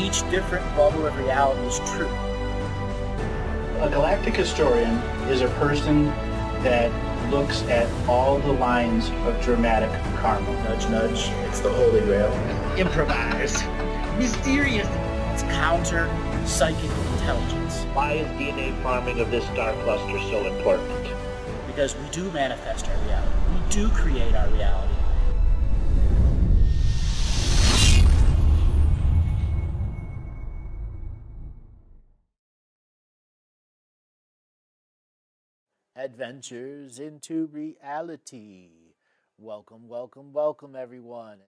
each different bubble of reality is true. A galactic historian is a person that looks at all the lines of dramatic karma. Nudge, nudge, it's the Holy Grail. Improvise. Mysterious. It's counter psychic intelligence. Why is DNA farming of this star cluster so important? Because we do manifest our reality. We do create our reality. Adventures into reality. Welcome, welcome, welcome, everyone.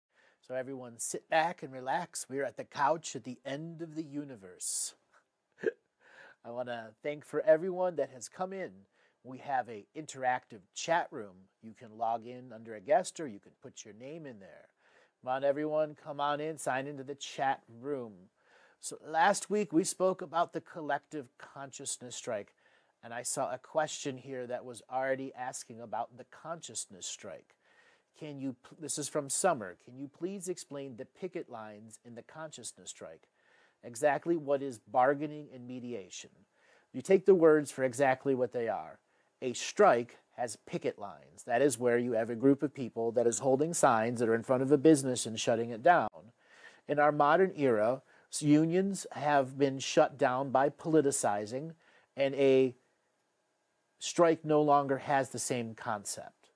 So everyone sit back and relax. We're at the couch at the end of the universe. I want to thank for everyone that has come in. We have an interactive chat room. You can log in under a guest or you can put your name in there. Come on, everyone, come on in, sign into the chat room. So last week we spoke about the collective consciousness strike. And I saw a question here that was already asking about the consciousness strike. This is from Summer, can you please explain the picket lines in the consciousness strike? Exactly what is bargaining and mediation? You take the words for exactly what they are. A strike has picket lines. That is where you have a group of people that is holding signs that are in front of a business and shutting it down. In our modern era, unions have been shut down by politicizing, and a strike no longer has the same concept.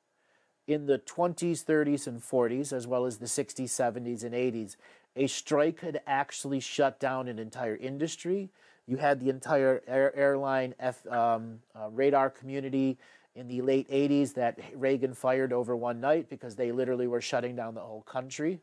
In the 20s, 30s, and 40s, as well as the 60s, 70s, and 80s, a strike had actually shut down an entire industry. You had the entire airline radar community in the late 80s that Reagan fired over one night because they literally were shutting down the whole country.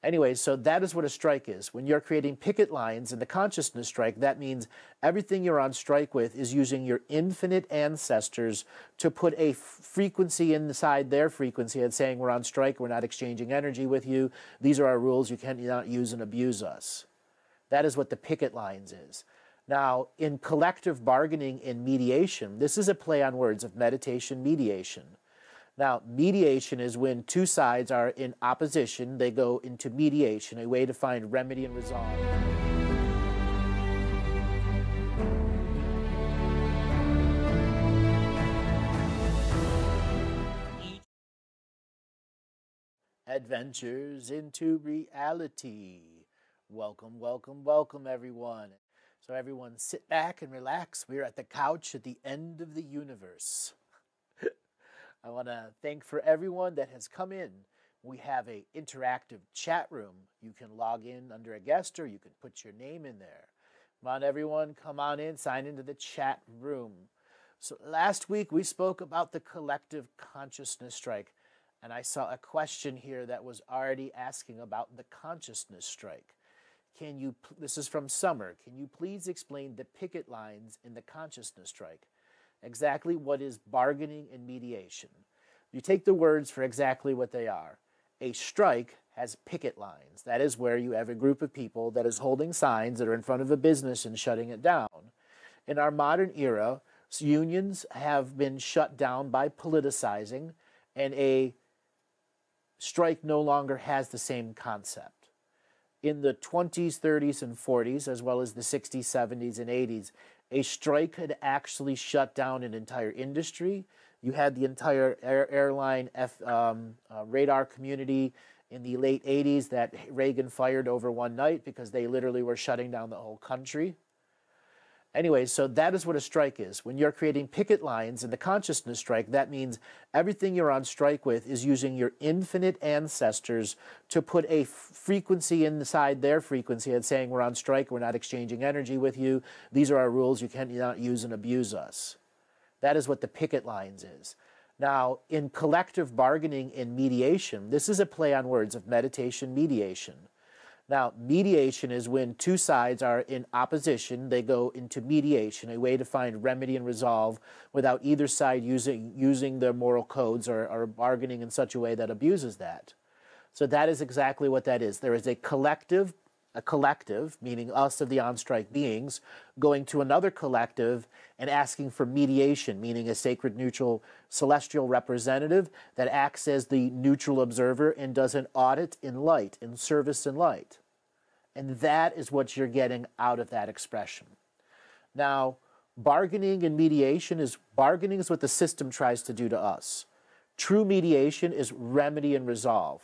Anyway, so that is what a strike is. When you're creating picket lines in the consciousness strike, that means everything you're on strike with is using your infinite ancestors to put a frequency inside their frequency and saying, we're on strike, we're not exchanging energy with you, these are our rules, you cannot use and abuse us. That is what the picket lines is. Now, in collective bargaining and mediation, this is a play on words of meditation, mediation. Now, mediation is when two sides are in opposition, they go into mediation, a way to find remedy and resolve. Adventures into reality. Welcome, welcome, welcome, everyone. So everyone sit back and relax. We're at the couch at the end of the universe. I want to thank for everyone that has come in. We have an interactive chat room. You can log in under a guest or you can put your name in there. Come on, everyone, come on in, sign into the chat room. So last week we spoke about the collective consciousness strike. And I saw a question here that was already asking about the consciousness strike. This is from Summer, can you please explain the picket lines in the consciousness strike? Exactly what is bargaining and mediation? You take the words for exactly what they are. A strike has picket lines. That is where you have a group of people that is holding signs that are in front of a business and shutting it down. In our modern era, unions have been shut down by politicizing, and a strike no longer has the same concept. In the 20s, 30s, and 40s, as well as the 60s, 70s, and 80s, a strike had actually shut down an entire industry. You had the entire airline radar community in the late 80s that Reagan fired over one night because they literally were shutting down the whole country. Anyway, so that is what a strike is. When you're creating picket lines in the consciousness strike, that means everything you're on strike with is using your infinite ancestors to put a frequency inside their frequency and saying, we're on strike, we're not exchanging energy with you, these are our rules, you cannot use and abuse us. That is what the picket lines is. Now, in collective bargaining and mediation, this is a play on words of meditation, mediation. Now, mediation is when two sides are in opposition, they go into mediation, a way to find remedy and resolve without either side using their moral codes or bargaining in such a way that abuses that. So that is exactly what that is. There is a collective, meaning us of the on-strike beings, going to another collective and asking for mediation, meaning a sacred, neutral, celestial representative that acts as the neutral observer and does an audit in light, in service in light. And that is what you're getting out of that expression. Now, bargaining and mediation is what the system tries to do to us. True mediation is remedy and resolve.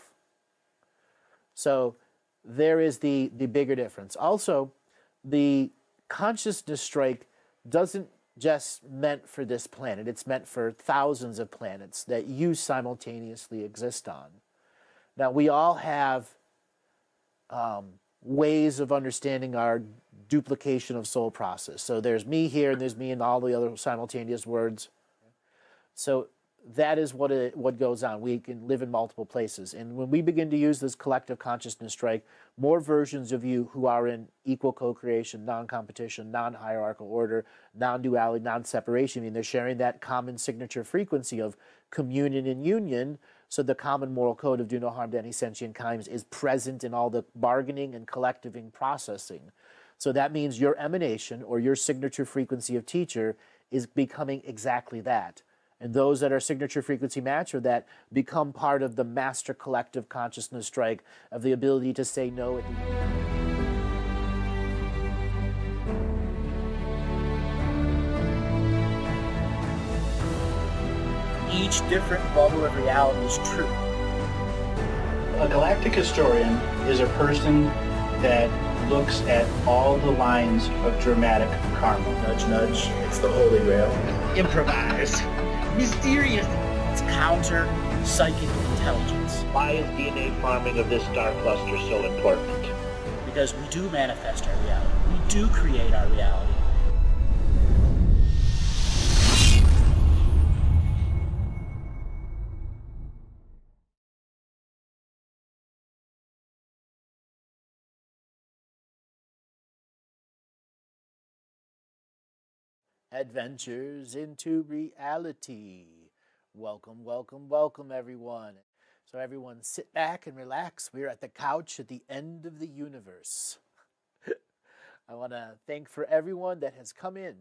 So there is the bigger difference. Also, the consciousness strike doesn't just meant for this planet. It's meant for thousands of planets that you simultaneously exist on. Now, we all have ways of understanding our duplication of soul process. So there's me here, and there's me in all the other simultaneous words. So that is what goes on. We can live in multiple places. And when we begin to use this collective consciousness strike, more versions of you who are in equal co-creation, non-competition, non-hierarchical order, non-duality, non-separation, I mean, they're sharing that common signature frequency of communion and union. So the common moral code of do no harm to any sentient kinds is present in all the bargaining and collectiving processing. So that means your emanation or your signature frequency of teacher is becoming exactly that. And those that are signature frequency match or that become part of the master collective consciousness strike of the ability to say no. Each different bubble of reality is true. A galactic historian is a person that looks at all the lines of dramatic karma. Nudge, nudge. It's the Holy Grail. Improvise. Mysterious. It's counter psychic intelligence. Why is DNA farming of this star cluster so important? Because we do manifest our reality. We do create our reality. Adventures into reality. Welcome, welcome, welcome, everyone. So everyone sit back and relax. We're at the couch at the end of the universe. I want to thank for everyone that has come in.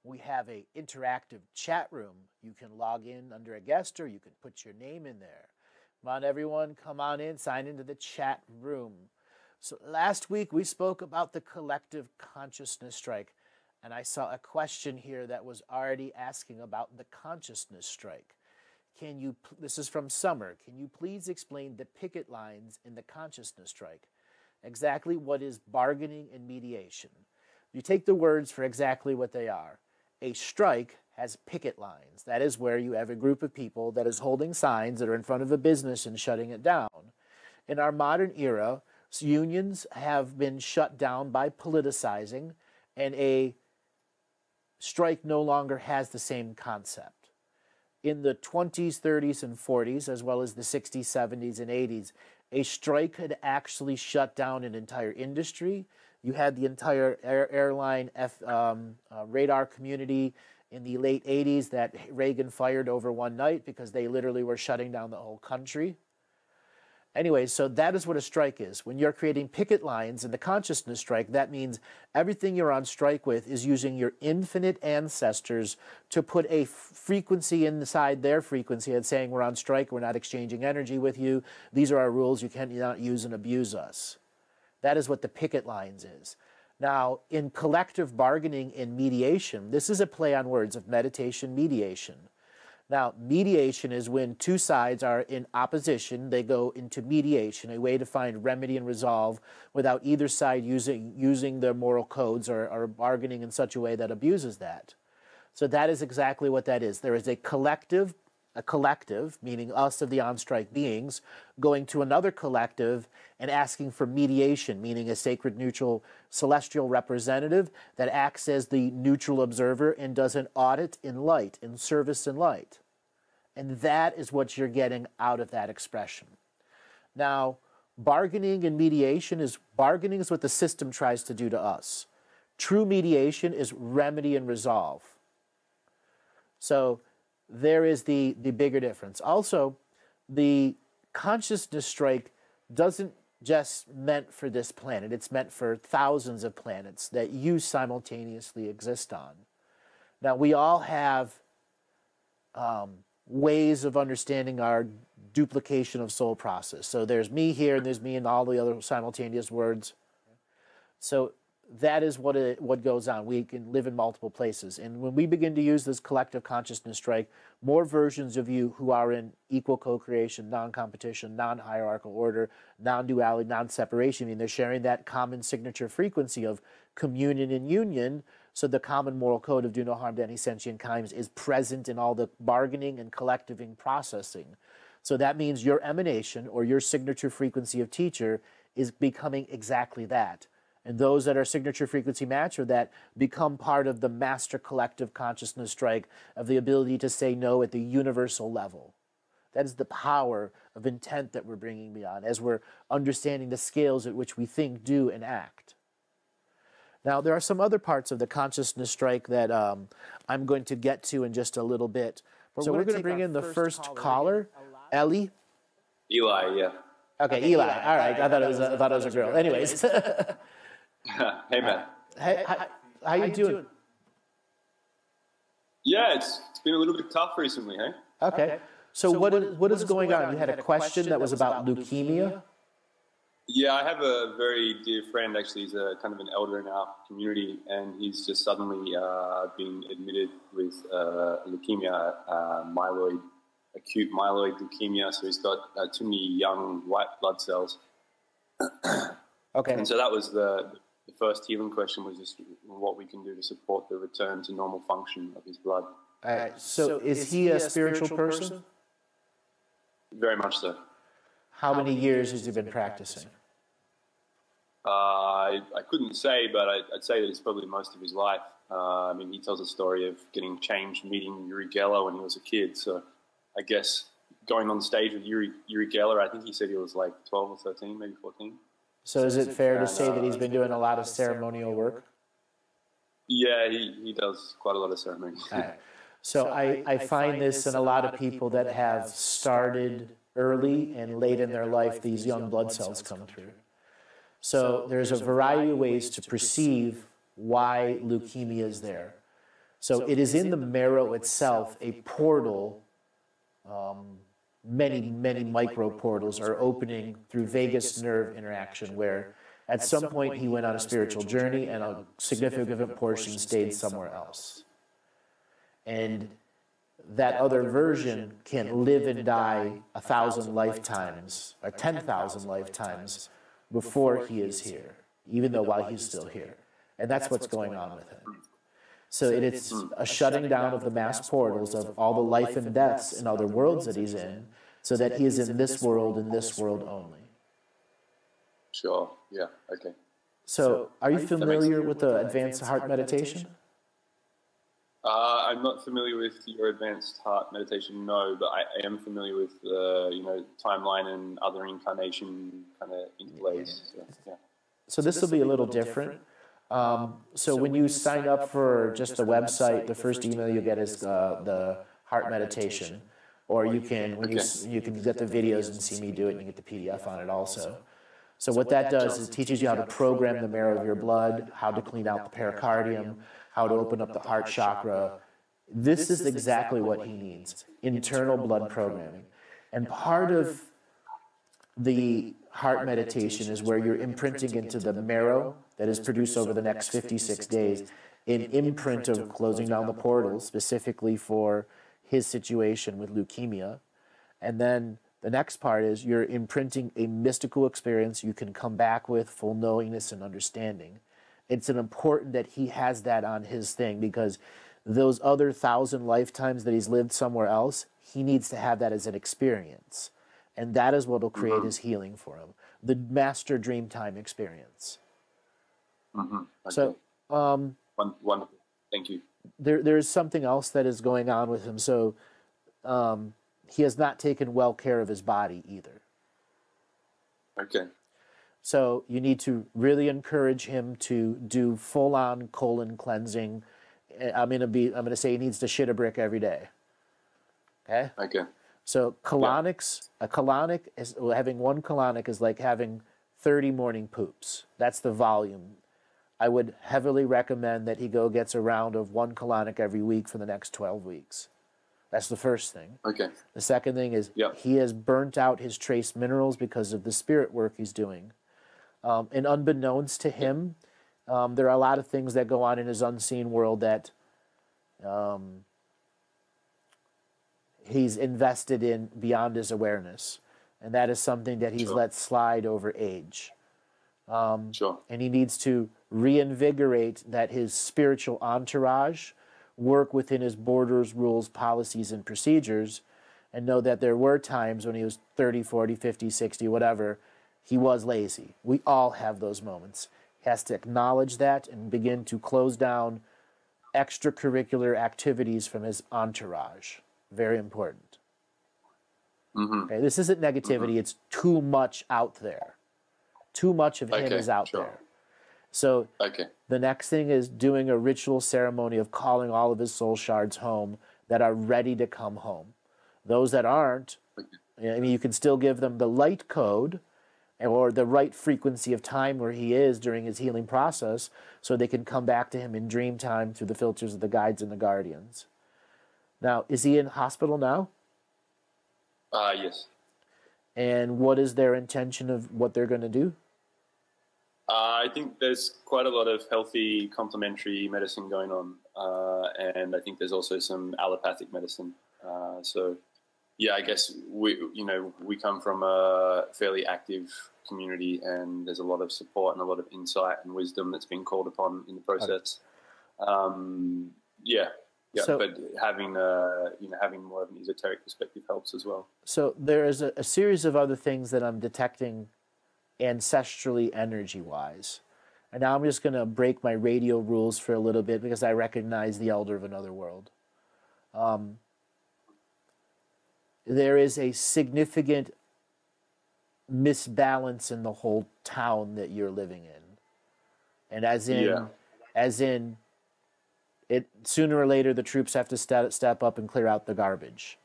We have an interactive chat room. You can log in under a guest or you can put your name in there. Come on, everyone, come on in, sign into the chat room. So last week we spoke about the collective consciousness strike. And I saw a question here that was already asking about the consciousness strike. This is from Summer, can you please explain the picket lines in the consciousness strike? Exactly what is bargaining and mediation? You take the words for exactly what they are. A strike has picket lines. That is where you have a group of people that is holding signs that are in front of a business and shutting it down. In our modern era, unions have been shut down by politicizing, and a strike no longer has the same concept. In the 20s, 30s, and 40s, as well as the 60s, 70s, and 80s, a strike had actually shut down an entire industry. You had the entire airline radar community in the late 80s that Reagan fired over one night because they literally were shutting down the whole country. Anyway, so that is what a strike is. When you're creating picket lines in the consciousness strike, that means everything you're on strike with is using your infinite ancestors to put a frequency inside their frequency and saying, we're on strike, we're not exchanging energy with you, these are our rules, you cannot use and abuse us. That is what the picket lines is. Now, in collective bargaining and mediation, this is a play on words of meditation, mediation. Now, mediation is when two sides are in opposition, they go into mediation, a way to find remedy and resolve without either side using their moral codes or bargaining in such a way that abuses that. So that is exactly what that is. There is a collective, meaning us of the on-strike beings, going to another collective and asking for mediation, meaning a sacred, neutral, celestial representative that acts as the neutral observer and does an audit in light, in service in light. And that is what you're getting out of that expression. Now, bargaining and mediation is what the system tries to do to us. True mediation is remedy and resolve. So there is the bigger difference. Also, the consciousness strike doesn't just meant for this planet. It's meant for thousands of planets that you simultaneously exist on. Now, we all have ways of understanding our duplication of soul process. So there's me here, and there's me in all the other simultaneous words. So that is what goes on. We can live in multiple places. And when we begin to use this collective consciousness strike, more versions of you who are in equal co-creation, non-competition, non-hierarchical order, non-duality, non-separation, I mean, they're sharing that common signature frequency of communion and union, so the common moral code of do no harm to any sentient kinds is present in all the bargaining and collectiving processing. So that means your emanation or your signature frequency of teacher is becoming exactly that. And those that are signature frequency match or that become part of the master collective consciousness strike of the ability to say no at the universal level. That is the power of intent that we're bringing beyond as we're understanding the scales at which we think, do, and act. Now, there are some other parts of the consciousness strike that I'm going to get to in just a little bit. So we're going to bring in the first caller, Ellie. Eli, yeah. Okay, Eli. All right, I thought it was a girl. Anyways. Hey, man. Hey, how you doing? Yeah, it's been a little bit tough recently, hey? Okay. So what is going on? You had a question that was about leukemia? Yeah, I have a very dear friend, actually. He's a kind of an elder in our community, and he's just suddenly been admitted with leukemia, acute myeloid leukemia. So he's got too many young white blood cells. Okay. And so that was the first healing question, was just what we can do to support the return to normal function of his blood. All right. So is he a spiritual person? Very much so. How many years has he been practicing? I couldn't say, but I'd say that it's probably most of his life. I mean, he tells a story of getting changed, meeting Uri Geller when he was a kid. So I guess going on stage with Uri Geller, I think he said he was like 12 or 13, maybe 14. So is it fair to say that he's been doing a lot of ceremonial work? Yeah, he does quite a lot of ceremony. Right. So I find this in a lot of people that have started early and late in their life, these young blood cells come through. So there's a variety of ways to perceive why leukemia is there. So it is in the marrow itself, a portal. Many micro portals are opening through vagus nerve interaction, where at some point he went on a spiritual journey and a significant portion stayed somewhere else. And that other version can live and die 1,000 lifetimes or 10,000 lifetimes before he is here, even though while he's still here. And that's what's going on with him. So it's a shutting down of the mass portals of all the life and deaths in other worlds that he's in, so that he is in this world and this world only. Sure, yeah, okay. So are you familiar with the advanced heart meditation? I'm not familiar with your advanced heart meditation, no, but I am familiar with, timeline and other incarnation kind of interlays. So this will be a little different. So when you sign up for just the website, the first email you get is the heart meditation, or you can you can get the videos and see me do it, and you get the PDF on it also. So what that does is it teaches you how to program the marrow of your blood, how to clean out the pericardium, how to open up the heart chakra. This is exactly what he needs: internal blood programming. And part of the heart meditation is where you're imprinting into the marrow that is produced over the next 56 days, an imprint of closing down the portals, specifically for his situation with leukemia. And then the next part is you're imprinting a mystical experience you can come back with full knowingness and understanding. It's important that he has that on his thing, because those other 1,000 lifetimes that he's lived somewhere else, he needs to have that as an experience. And that is what will create his healing for him. The master dream time experience. Okay. So, wonderful. Thank you. There's something else that is going on with him. So, he has not taken well care of his body either. Okay. So you need to really encourage him to do full-on colon cleansing. I'm gonna say he needs to shit a brick every day. Okay. Okay. So colonics, a colonic is having one colonic is like having 30 morning poops. That's the volume. I would heavily recommend that he gets a round of one colonic every week for the next 12 weeks. That's the first thing. Okay. The second thing is he has burnt out his trace minerals because of the spirit work he's doing. And unbeknownst to him, There are a lot of things that go on in his unseen world that he's invested in beyond his awareness. And that is something that he's let slide over age. Sure. And he needs to reinvigorate that his spiritual entourage work within his borders, rules, policies, and procedures, and know that there were times when he was 30, 40, 50, 60, whatever, he was lazy. We all have those moments. He has to acknowledge that and begin to close down extracurricular activities from his entourage. Very important. Okay, this isn't negativity, it's too much out there. Too much of him is out there. So the next thing is doing a ritual ceremony of calling all of his soul shards home that are ready to come home. Those that aren't, I mean, you can still give them the light code or the right frequency of time where he is during his healing process so they can come back to him in dream time through the filters of the guides and the guardians. Now, is he in hospital now? Yes. And what is their intention of what they're going to do? I think there's quite a lot of healthy complementary medicine going on, and I think there's also some allopathic medicine. So, yeah, I guess we come from a fairly active community, and there's a lot of support and a lot of insight and wisdom that's been called upon in the process. So, but having having more of an esoteric perspective helps as well. So there is a series of other things that I'm detecting ancestrally, energy-wise. And now I'm just going to break my radio rules for a little bit because I recognize the elder of another world. There is a significant misbalance in the whole town that you're living in. And as in, it sooner or later the troops have to step up and clear out the garbage.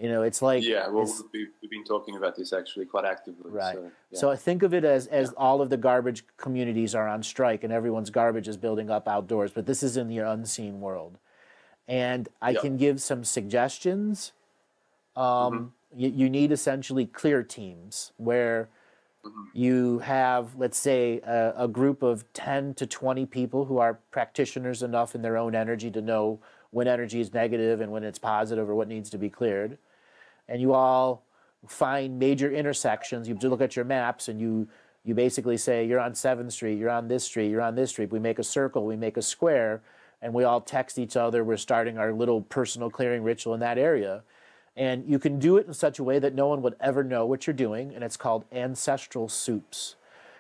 You know, it's like we've been talking about this actually quite actively. Right. So I think of it as all of the garbage communities are on strike and everyone's garbage is building up outdoors. But this is in the unseen world, and I can give some suggestions. You need essentially clear teams where you have, let's say, a group of 10 to 20 people who are practitioners enough in their own energy to know when energy is negative and when it's positive or what needs to be cleared. And you all find major intersections. You look at your maps and you basically say, you're on 7th Street, you're on this street, you're on this street. We make a circle, we make a square, and we all text each other. We're starting our little personal clearing ritual in that area. And you can do it in such a way that no one would ever know what you're doing, and it's called ancestral soups,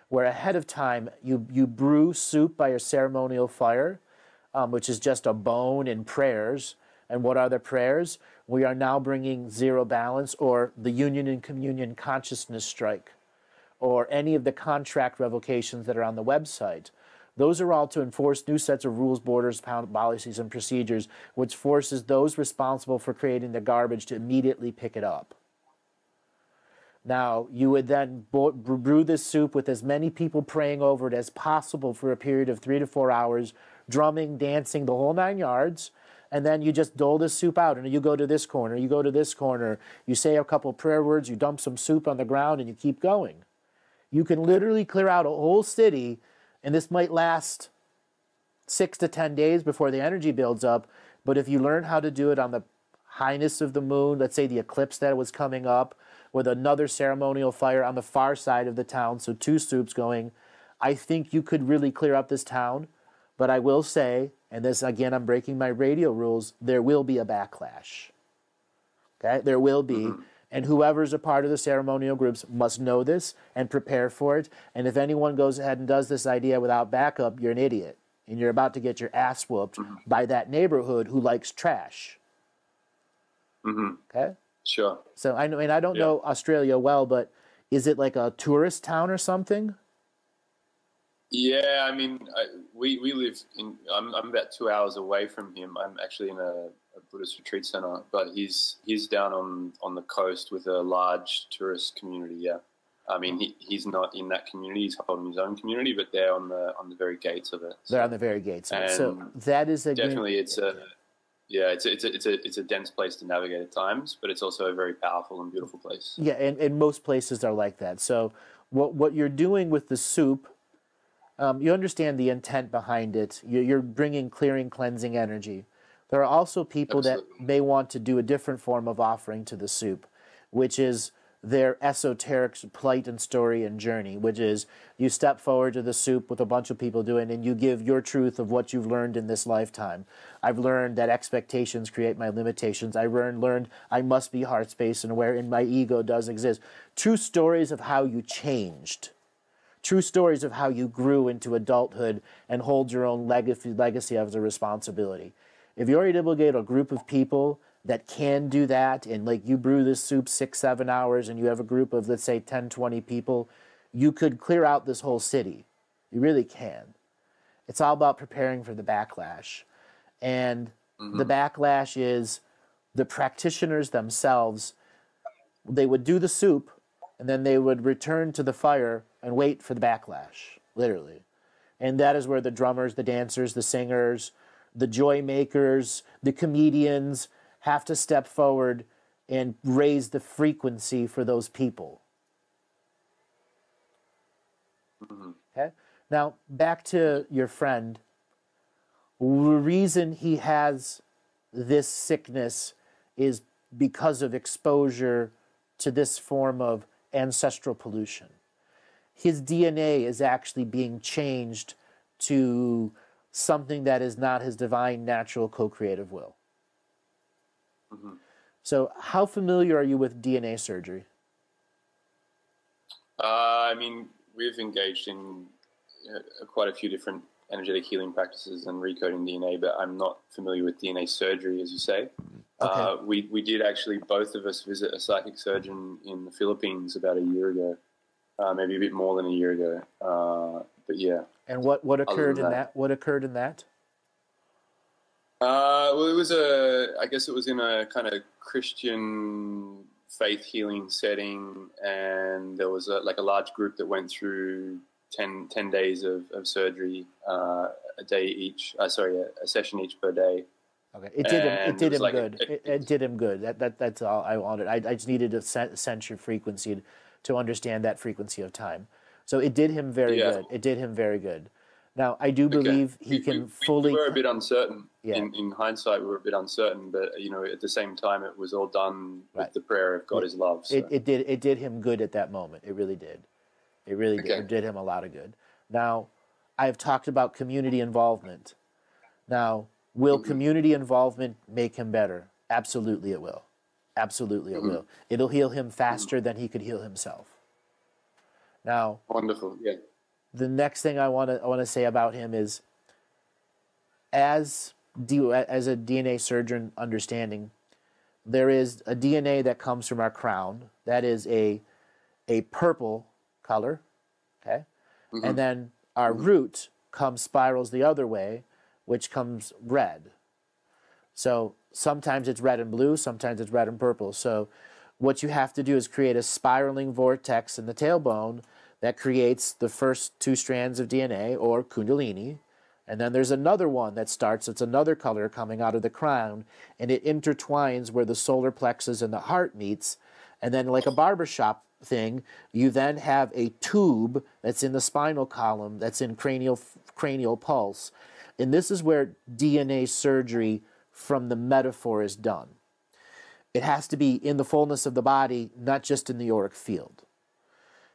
where ahead of time you brew soup by a ceremonial fire, which is just a bone and prayers. And what are the prayers? We are now bringing zero balance or the union and communion consciousness strike or any of the contract revocations that are on the website. Those are all to enforce new sets of rules, borders, policies, and procedures, which forces those responsible for creating the garbage to immediately pick it up. Now, you would then brew this soup with as many people praying over it as possible for a period of 3 to 4 hours, drumming, dancing, the whole 9 yards, and then you just dole this soup out, and you go to this corner, you go to this corner, you say a couple prayer words, you dump some soup on the ground, and you keep going. You can literally clear out a whole city, and this might last 6 to 10 days before the energy builds up, but if you learn how to do it on the highness of the moon, let's say the eclipse that was coming up, with another ceremonial fire on the far side of the town, so 2 soups going, I think you could really clear up this town. But I will say, and this again, I'm breaking my radio rules, there will be a backlash. Okay, there will be. And whoever's a part of the ceremonial groups must know this and prepare for it. And if anyone goes ahead and does this idea without backup, you're an idiot. And you're about to get your ass whooped by that neighborhood who likes trash. Okay? Sure. So I mean, I don't know Australia well, but is it like a tourist town or something? Yeah, I mean, we live in. I'm about 2 hours away from him. I'm actually in a Buddhist retreat center, but he's down on the coast with a large tourist community. Yeah, I mean, he's not in that community. He's holding his own community, but they're on the very gates of it. So. They're on the very gates of it. So that is a definitely it's a dense place to navigate at times, but it's also a very powerful and beautiful place. Yeah, and most places are like that. So what you're doing with the soup, You understand the intent behind it. You're bringing clearing, cleansing energy. There are also people that may want to do a different form of offering to the soup, which is their esoteric plight and story and journey, which is you step forward to the soup with a bunch of people doing, and you give your truth of what you've learned in this lifetime. I've learned that expectations create my limitations. I learned I must be heart space and aware, and my ego does exist. True stories of how you changed. True stories of how you grew into adulthood and hold your own legacy as a responsibility. If you're able to get a group of people that can do that, and like you brew this soup 6-7 hours and you have a group of, let's say, 10, 20 people, you could clear out this whole city. You really can. It's all about preparing for the backlash. And the backlash is the practitioners themselves, they would do the soup and then they would return to the fire and wait for the backlash, literally. And that is where the drummers, the dancers, the singers, the joy makers, the comedians have to step forward and raise the frequency for those people. Okay? Now, back to your friend. The reason he has this sickness is because of exposure to this form of ancestral pollution. His DNA is actually being changed to something that is not his divine, natural, co-creative will. So how familiar are you with DNA surgery? I mean, we've engaged in quite a few different energetic healing practices and recoding DNA, but I'm not familiar with DNA surgery, as you say. Okay. We did actually, both of us, visit a psychic surgeon in the Philippines about a year ago, maybe a bit more than a year ago. But yeah. And what occurred in that? What occurred in that? Well, it was I guess it was in a kind of Christian faith healing setting, and there was a large group that went through 10 days of surgery, a session each per day. Okay, it did him good. It did him good. That's all I wanted. I just needed to sense your frequency to understand that frequency of time. So it did him very good. It did him very good. Now, I do believe he can fully... We were a bit uncertain. Yeah. In hindsight, we were a bit uncertain, but, at the same time, it was all done with the prayer of God is love. So. It did him good at that moment. It really did. It really did. It did him a lot of good. Now, I've talked about community involvement. Now, will community involvement make him better? Absolutely it will. Absolutely it will. It'll heal him faster than he could heal himself. Now... Wonderful, yeah. The next thing I want to say about him is, as a DNA surgeon understanding, there is a DNA that comes from our crown that is a purple color, okay, and then our root spirals the other way, which comes red. So sometimes it's red and blue, sometimes it's red and purple. So what you have to do is create a spiraling vortex in the tailbone that creates the first 2 strands of DNA, or Kundalini, and then there's another one that starts, it's another color coming out of the crown, and it intertwines where the solar plexus and the heart meets, and then like a barbershop thing, you then have a tube that's in the spinal column, that's in cranial pulse, and this is where DNA surgery from the metaphor is done. It has to be in the fullness of the body, not just in the auric field.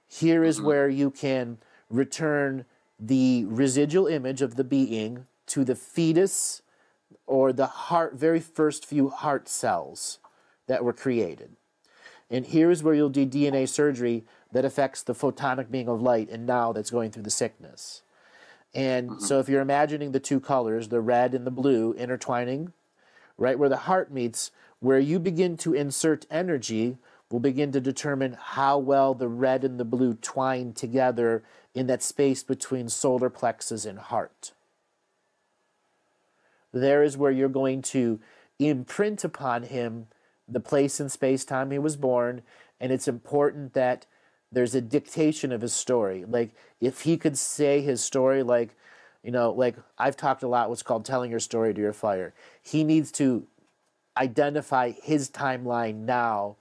Here is where you can return the residual image of the being to the fetus or the very first few heart cells that were created. And here is where you'll do DNA surgery that affects the photonic being of light and now that's going through the sickness. And so if you're imagining the 2 colors, the red and the blue, intertwining, right where the heart meets, where you begin to insert energy, will begin to determine how well the red and the blue twine together in that space between solar plexus and heart. There is where you're going to imprint upon him the place and space-time he was born, and it's important that there's a dictation of his story. Like, if he could say his story like I've talked a lot what's called telling your story to your fire. He needs to identify his timeline now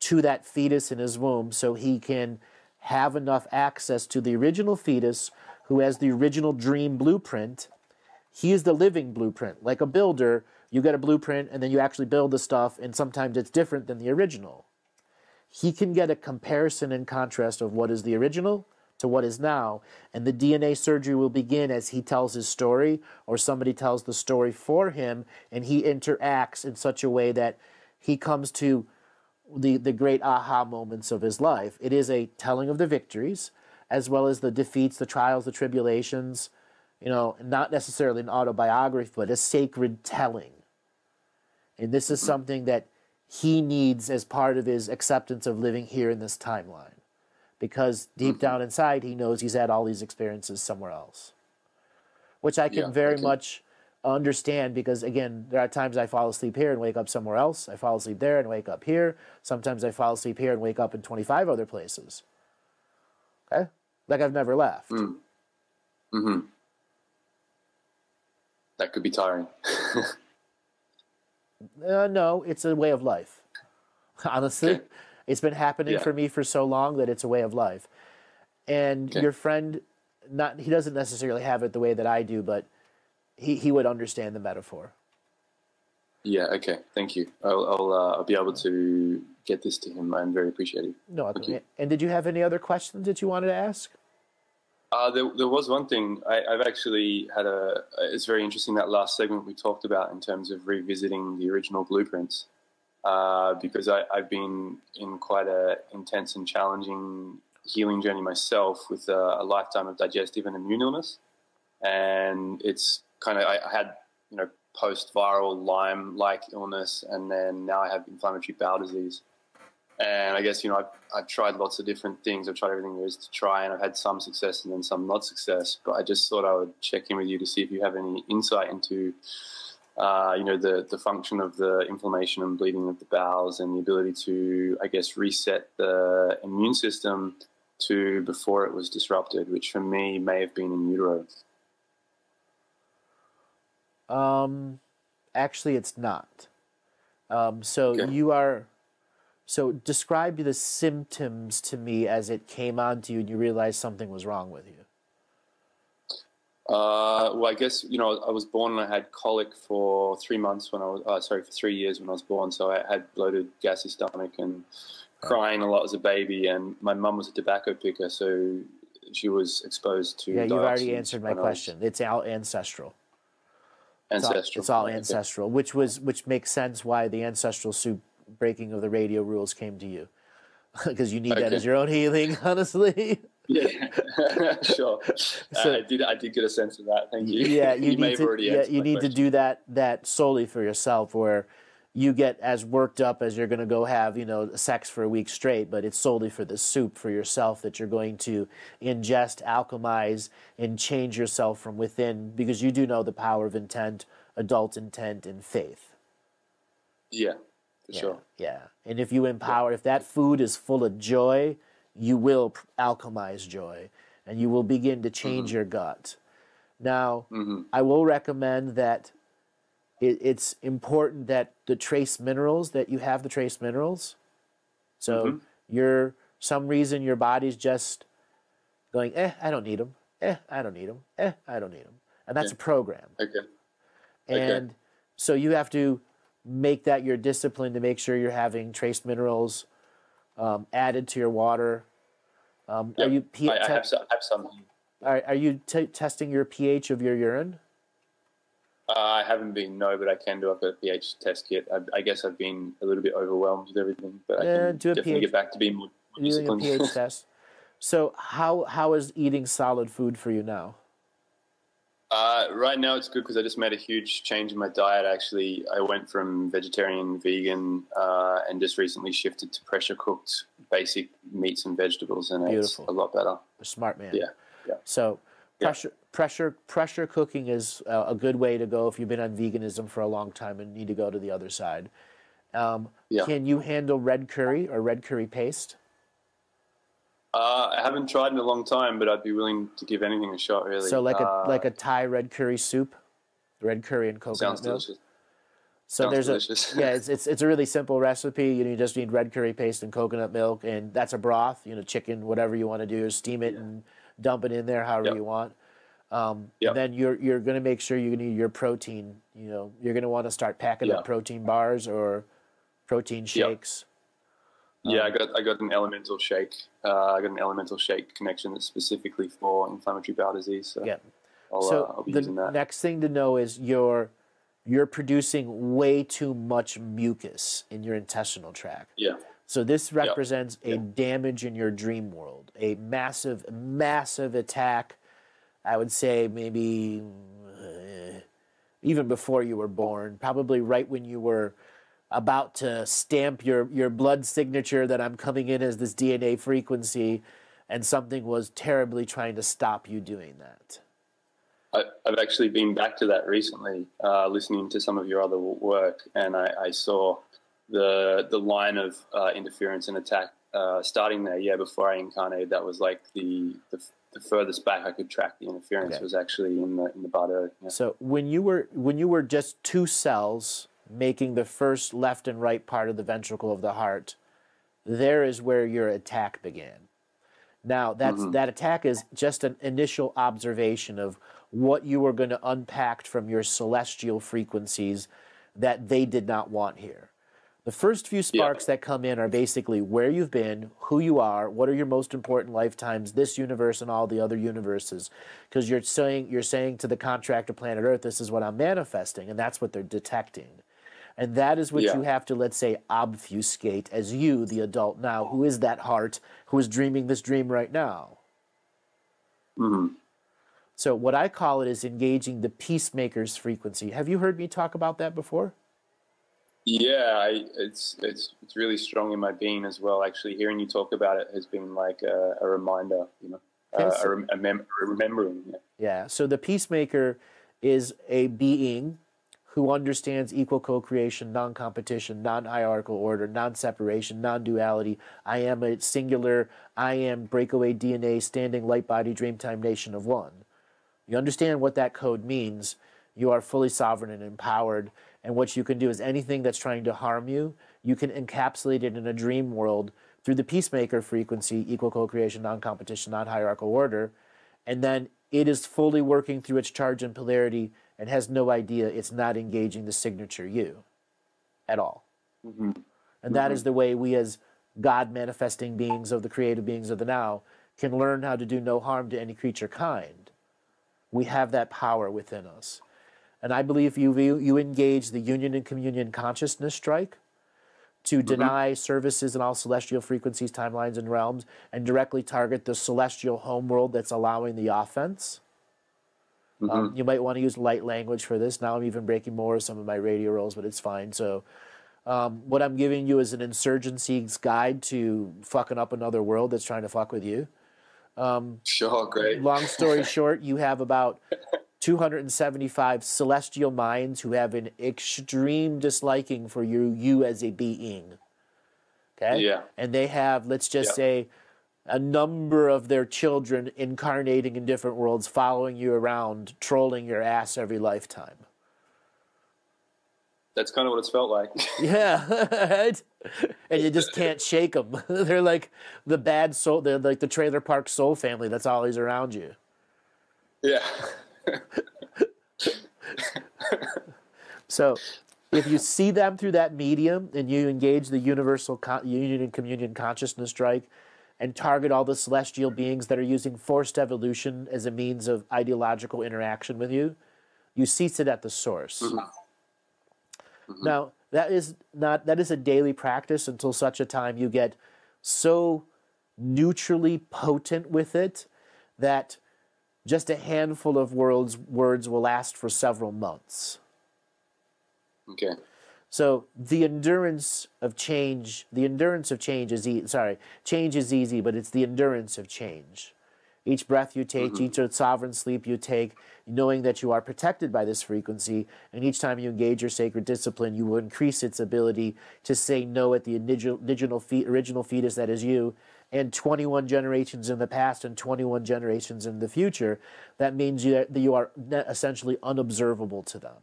to that fetus in his womb so he can have enough access to the original fetus who has the original dream blueprint. He is the living blueprint. Like a builder, you get a blueprint and then you actually build the stuff, and sometimes it's different than the original. He can get a comparison and contrast of what is the original to what is now, and the DNA surgery will begin as he tells his story, or somebody tells the story for him, and he interacts in such a way that he comes to the great aha moments of his life. It is a telling of the victories, as well as the defeats, the trials, the tribulations, you know, not necessarily an autobiography, but a sacred telling. And this is something that he needs as part of his acceptance of living here in this timeline. Because deep down inside, he knows he's had all these experiences somewhere else. Which I can very much understand, because, again, there are times I fall asleep here and wake up somewhere else. I fall asleep there and wake up here. Sometimes I fall asleep here and wake up in 25 other places. Okay? Like I've never left. That could be tiring. No, it's a way of life. Honestly, it's been happening for me for so long that it's a way of life. And your friend, he doesn't necessarily have it the way that I do, but he would understand the metaphor. Yeah, okay. Thank you. I'll be able to get this to him. I'm very appreciative. No, okay. And did you have any other questions that you wanted to ask? There was one thing. I've actually had it's very interesting, that last segment we talked about in terms of revisiting the original blueprints, because I've been in quite a intense and challenging healing journey myself with a lifetime of digestive and immune illness. And it's kind of, I had, you know, post-viral Lyme-like illness, and then now I have inflammatory bowel disease. And I guess, you know, I've tried lots of different things. I've tried everything there is to try, and I've had some success and then some not success. But I just thought I would check in with you to see if you have any insight into, you know, the function of the inflammation and bleeding of the bowels, and the ability to, I guess, reset the immune system to before it was disrupted, which for me may have been in utero. Actually, it's not. So describe the symptoms to me as it came on to you and you realized something was wrong with you. Well, I guess, you know, I was born and I had colic for 3 months for 3 years when I was born. So I had bloated, gassy stomach and crying a lot as a baby. And my mum was a tobacco picker, so she was exposed to. Yeah, you've already answered my question. It's all ancestral. It's all ancestral, which makes sense why the ancestral soup breaking of the radio rules came to you, because you need that as your own healing, honestly. Yeah, sure. So, I did get a sense of that. Thank you. Yeah, you need to do that solely for yourself, where you get as worked up as you're going to go have, you know, sex for a week straight, but it's solely for the soup for yourself that you're going to ingest, alchemize, and change yourself from within, because you do know the power of intent, adult intent, and faith. Yeah. For sure. Yeah. And if you empower, if that food is full of joy, you will alchemize joy, and you will begin to change your gut. Now, I will recommend that it's important that the trace minerals, that you have the trace minerals. So some reason your body's just going, I don't need them. I don't need them. I don't need them. And that's a program. And so you have to make that your discipline to make sure you're having trace minerals added to your water. Are you? I have some. Are you testing your pH of your urine? I haven't been, no, but I can do a pH test kit. I guess I've been a little bit overwhelmed with everything, but I can definitely get back to being more disciplined. Doing a pH test. So how is eating solid food for you now? Right now it's good because I just made a huge change in my diet. Actually, I went from vegetarian, vegan, and just recently shifted to pressure cooked basic meats and vegetables, and it's a lot better. A smart man. Yeah. So pressure cooking is a good way to go if you've been on veganism for a long time and need to go to the other side. Can you handle red curry or red curry paste? I haven't tried in a long time, but I'd be willing to give anything a shot, really. So like a Thai red curry soup, red curry and coconut milk. Delicious. So it's a really simple recipe. You just need red curry paste and coconut milk, and that's a broth. Chicken, whatever you want to do, steam it in dump it in there however Yep. you want. And Yep. then you're going to make sure you need your protein. You know, you're going to want to start packing up Yeah. protein bars or protein shakes. Yeah, I got an elemental shake. I got an elemental shake connection that's specifically for inflammatory bowel disease. So Yeah. I'll be using the that. next thing to know is you're producing way too much mucus in your intestinal tract. Yeah. So this represents a damage in your dream world, a massive, massive attack. I would say maybe even before you were born, probably right when you were about to stamp your blood signature that I'm coming in as this DNA frequency, and something was terribly trying to stop you doing that. I've actually been back to that recently, listening to some of your other work, and I saw the line of interference and attack starting there. Yeah, before I incarnated, that was like the furthest back I could track the interference was actually in the bud earth. Yeah. So when you were just 2 cells making the first left and right part of the ventricle of the heart, there is where your attack began. Now that attack is just an initial observation of what you were going to unpack from your celestial frequencies that they did not want here. The first few sparks that come in are basically where you've been, who you are, what are your most important lifetimes, this universe and all the other universes. Because you're saying to the contractor planet Earth, this is what I'm manifesting, and that's what they're detecting. And that is what you have to, let's say, obfuscate as you, the adult now, who is that heart, who is dreaming this dream right now. So what I call it is engaging the peacemaker's frequency. Have you heard me talk about that before? Yeah, it's really strong in my being as well. Actually, hearing you talk about it has been like a reminder, you know, a remembering. Yeah, so the peacemaker is a being who understands equal co-creation, non-competition, non-hierarchical order, non-separation, non-duality. I am a singular, I am breakaway DNA, standing light body, dreamtime nation of one. You understand what that code means. You are fully sovereign and empowered. And what you can do is anything that's trying to harm you, you can encapsulate it in a dream world through the peacemaker frequency, equal co-creation, non-competition, non-hierarchical order. And then it is fully working through its charge and polarity and has no idea it's not engaging the signature you at all. And that is the way we as God manifesting beings of the creative beings of the now can learn how to do no harm to any creature kind. We have that power within us. And I believe you engage the union and communion consciousness strike to deny services in all celestial frequencies, timelines, and realms, and directly target the celestial homeworld that's allowing the offense. You might want to use light language for this. Now I'm even breaking more of some of my radio roles, but it's fine. So what I'm giving you is an insurgency's guide to fucking up another world that's trying to fuck with you. Sure, great. Long story short, you have about 275 celestial minds who have an extreme disliking for you as a being. Okay? Yeah. And they have, let's just say, a number of their children incarnating in different worlds, following you around, trolling your ass every lifetime. That's kind of what it's felt like. Yeah, right? And you just can't shake them. They're like the bad soul. They're like the trailer park soul family that's always around you. Yeah. So if you see them through that medium and you engage the universal union and communion consciousness strike and target all the celestial beings that are using forced evolution as a means of ideological interaction with you, you cease it at the source. Now, that is a daily practice until such a time you get so neutrally potent with it that just a handful of words will last for several months. Okay. So the endurance of change is easy. Change is easy, but it's the endurance of change. Each breath you take, each sovereign sleep you take, knowing that you are protected by this frequency, and each time you engage your sacred discipline, you will increase its ability to say no at the original fetus that is you, and 21 generations in the past and 21 generations in the future. That means that you are essentially unobservable to them.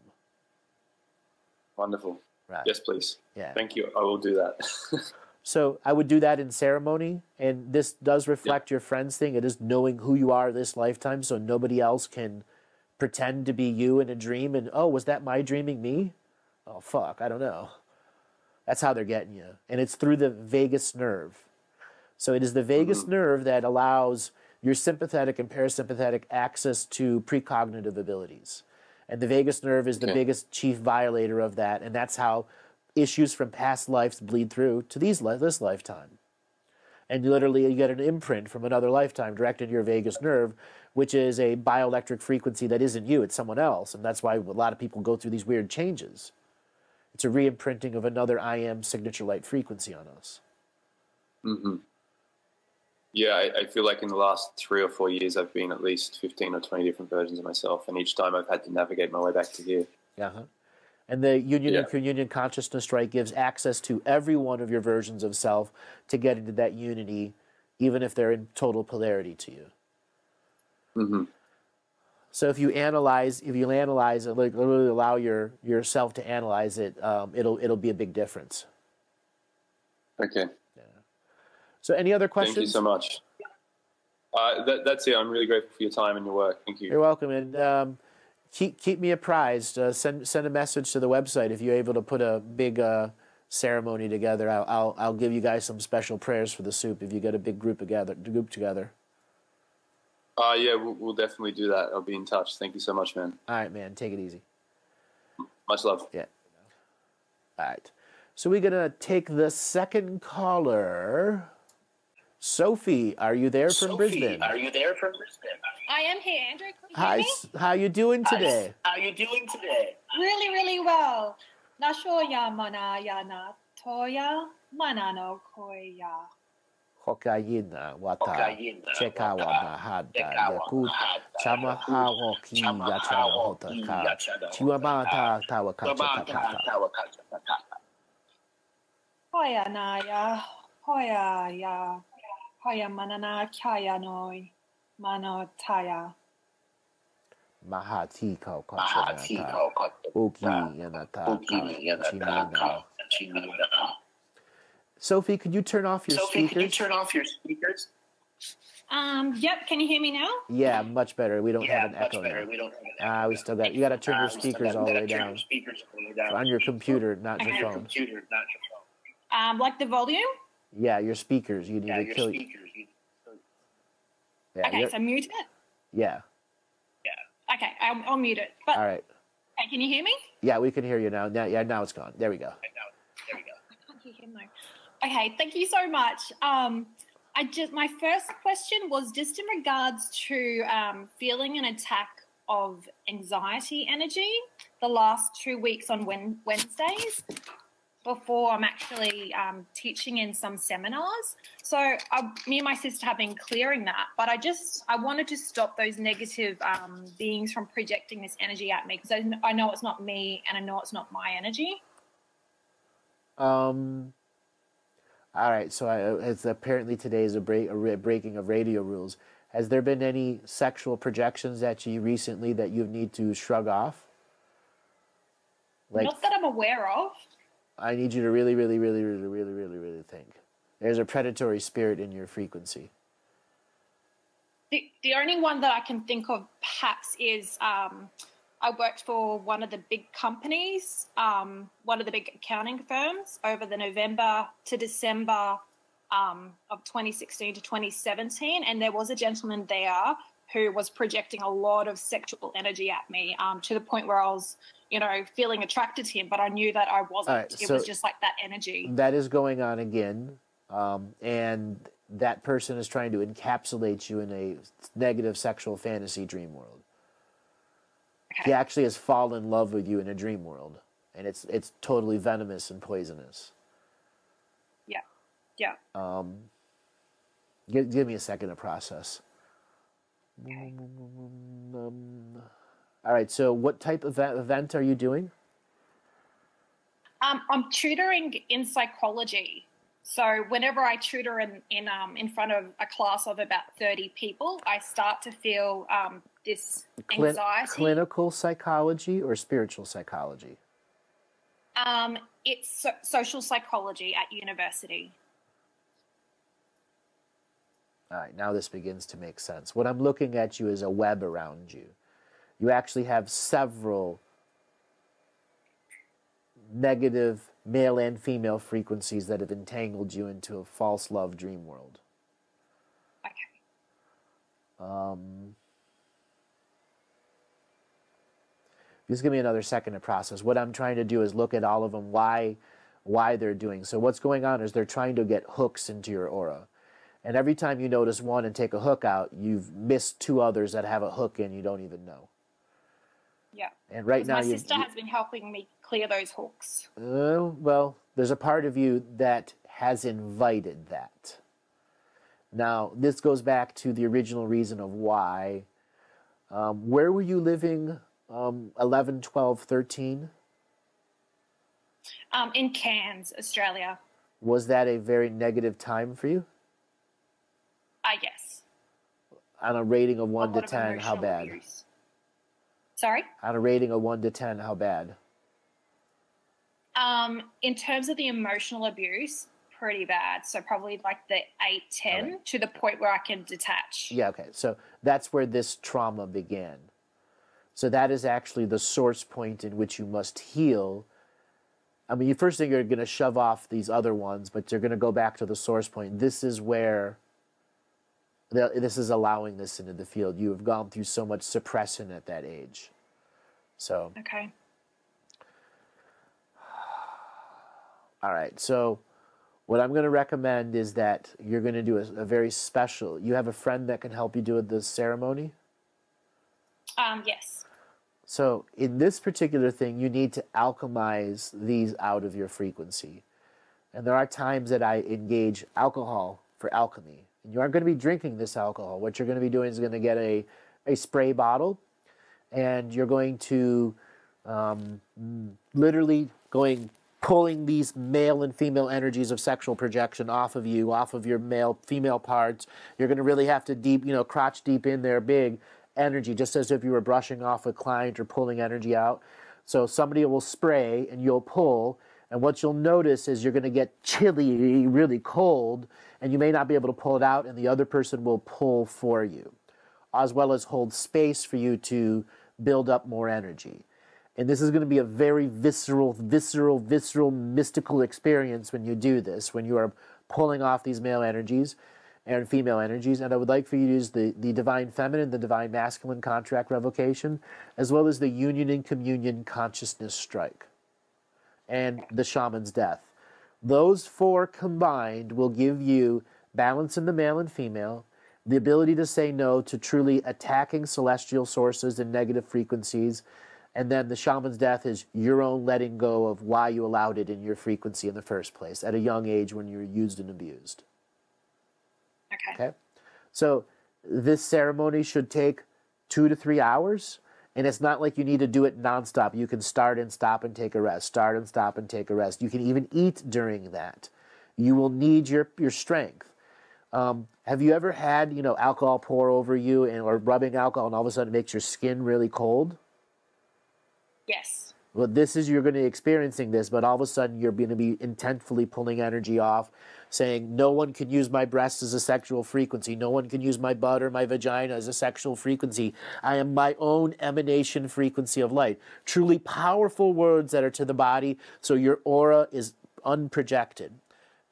Wonderful. Right. Yes, please. Yeah. Thank you. I will do that. So I would do that in ceremony, and this does reflect your friend's thing. It is knowing who you are this lifetime, so nobody else can pretend to be you in a dream. And, oh, was that my dreaming me? Oh, fuck, I don't know. That's how they're getting you. And it's through the vagus nerve. So it is the vagus nerve that allows your sympathetic and parasympathetic access to precognitive abilities. And the vagus nerve is the biggest chief violator of that, and that's how issues from past lives bleed through to this lifetime. And literally you get an imprint from another lifetime directed to your vagus nerve, which is a bioelectric frequency that isn't you, it's someone else. And that's why a lot of people go through these weird changes. It's a re-imprinting of another I am signature light frequency on us. Yeah, I feel like in the last 3 or 4 years, I've been at least 15 or 20 different versions of myself. And each time I've had to navigate my way back to here. And the union and communion consciousness strike gives access to every one of your versions of self to get into that unity, even if they're in total polarity to you. So if you analyze it, like literally allow yourself to analyze it, it'll be a big difference. Okay. So any other questions? Thank you so much. That's it. I'm really grateful for your time and your work. Thank you. You're welcome. And keep me apprised. Send a message to the website if you're able to put a big ceremony together. I'll give you guys some special prayers for the soup if you get a big group together. Yeah, we'll definitely do that. I'll be in touch. Thank you so much, man. All right, man. Take it easy. Much love. Yeah. All right. So we're gonna take the second caller. Sophie, are you there from Brisbane? Are you there from Brisbane? I am here, Andrew. Can you Hi, hear me? how you doing today? How you doing today? Really, really well. Nashoya mana ya na toya mana no koya. Hokkaido wata chekawa mahada yakut chamaha ki yachana hota ka chiwamata tawakacha takata. Hoya na ya, hoya ya, hoya manana kaya noi, mano taya. Mahati kau kachanata uki yanata chimina. Sophie, could you turn off your speakers? Yep. Can you hear me now? Yeah, much better. We don't have an echo now. We still got. You got to turn your speakers all the way down. On your computer, not your phone. Like the volume? Yeah, your speakers. You need to kill. Yeah, okay, so mute it. Yeah. Okay, I'll mute it. But, all right. Okay, can you hear me? Yeah, we can hear you now. Now it's gone. There we go. I can't hear him though. Okay, thank you so much. My first question was just in regards to feeling an attack of anxiety energy the last 2 weeks on Wednesdays before I'm actually teaching in some seminars. So me and my sister have been clearing that, but I wanted to stop those negative beings from projecting this energy at me because I know it's not me and I know it's not my energy. All right, so it's apparently today is a breaking of radio rules. Has there been any sexual projections at you recently that you need to shrug off? Not that I'm aware of. I need you to really, really, really, really, really, really, really think. There's a predatory spirit in your frequency. The only one that I can think of perhaps is I worked for one of the big companies, one of the big accounting firms over the November to December of 2016 to 2017. And there was a gentleman there who was projecting a lot of sexual energy at me to the point where I was, feeling attracted to him, but I knew that I wasn't. Right, it was just like that energy. That is going on again. And that person is trying to encapsulate you in a negative sexual fantasy dream world. Okay. He actually has fallen in love with you in a dream world, and it's totally venomous and poisonous. Yeah. Give me a second to process. Okay. All right. So, what type of event are you doing? I'm tutoring in psychology. So whenever I tutor in front of a class of about 30 people, I start to feel this anxiety. Clinical psychology or spiritual psychology? It's social psychology at university. All right, now this begins to make sense. What I'm looking at you is a web around you. You actually have several negative male and female frequencies that have entangled you into a false love dream world. Okay. Just give me another second to process. What I'm trying to do is look at all of them, why they're doing. So what's going on is they're trying to get hooks into your aura. And every time you notice one and take a hook out, you've missed two others that have a hook in you don't even know. Yeah. And right now, my sister has been helping me clear those hooks. Well, there's a part of you that has invited that. Now, this goes back to the original reason of why. Where were you living 11, 12, 13? In Cairns, Australia. Was that a very negative time for you? Yes. On a rating of 1 to 10, how bad? Abuse. Sorry? On a rating of 1 to 10, how bad? In terms of the emotional abuse, pretty bad. So probably like the 8, 10 okay. To the point where I can detach. Yeah, okay. So that's where this trauma began. So that is actually the source point in which you must heal. I mean, first thing you're going to shove off these other ones, but you're going to go back to the source point. This is where this is allowing this into the field. You have gone through so much suppression at that age. So. Okay. All right. So what I'm going to recommend is that you're going to do a very special. You have a friend that can help you do this ceremony? Yes. So in this particular thing, you need to alchemize these out of your frequency. And there are times that I engage alcohol for alchemy. And you aren't going to be drinking this alcohol. What you're going to be doing is going to get a spray bottle, and you're going to literally pulling these male and female energies of sexual projection off of you, off of your male, female parts. You're going to really have to crotch deep in there, big energy, just as if you were brushing off a client or pulling energy out. So somebody will spray and you'll pull, and what you'll notice is you're going to get chilly, really cold, and you may not be able to pull it out, and the other person will pull for you, as well as hold space for you to build up more energy. And this is going to be a very visceral, mystical experience when you do this, when you are pulling off these male energies and female energies. And I would like for you to use the divine feminine, the divine masculine contract revocation, as well as the union and communion consciousness strike and the shaman's death. Those four combined will give you balance in the male and female, the ability to say no to truly attacking celestial sources and negative frequencies, and then the shaman's death is your own letting go of why you allowed it in your frequency in the first place at a young age when you were used and abused. Okay? So this ceremony should take 2 to 3 hours, and it's not like you need to do it nonstop. You can start and stop and take a rest, start and stop and take a rest. You can even eat during that. You will need your strength. Have you ever had, alcohol pour over you or rubbing alcohol and all of a sudden it makes your skin really cold? Yes. Well, you're going to be experiencing this, but all of a sudden you're going to be intentfully pulling energy off, saying, no one can use my breast as a sexual frequency. No one can use my butt or my vagina as a sexual frequency. I am my own emanation frequency of light. Truly powerful words that are to the body, so your aura is unprojected.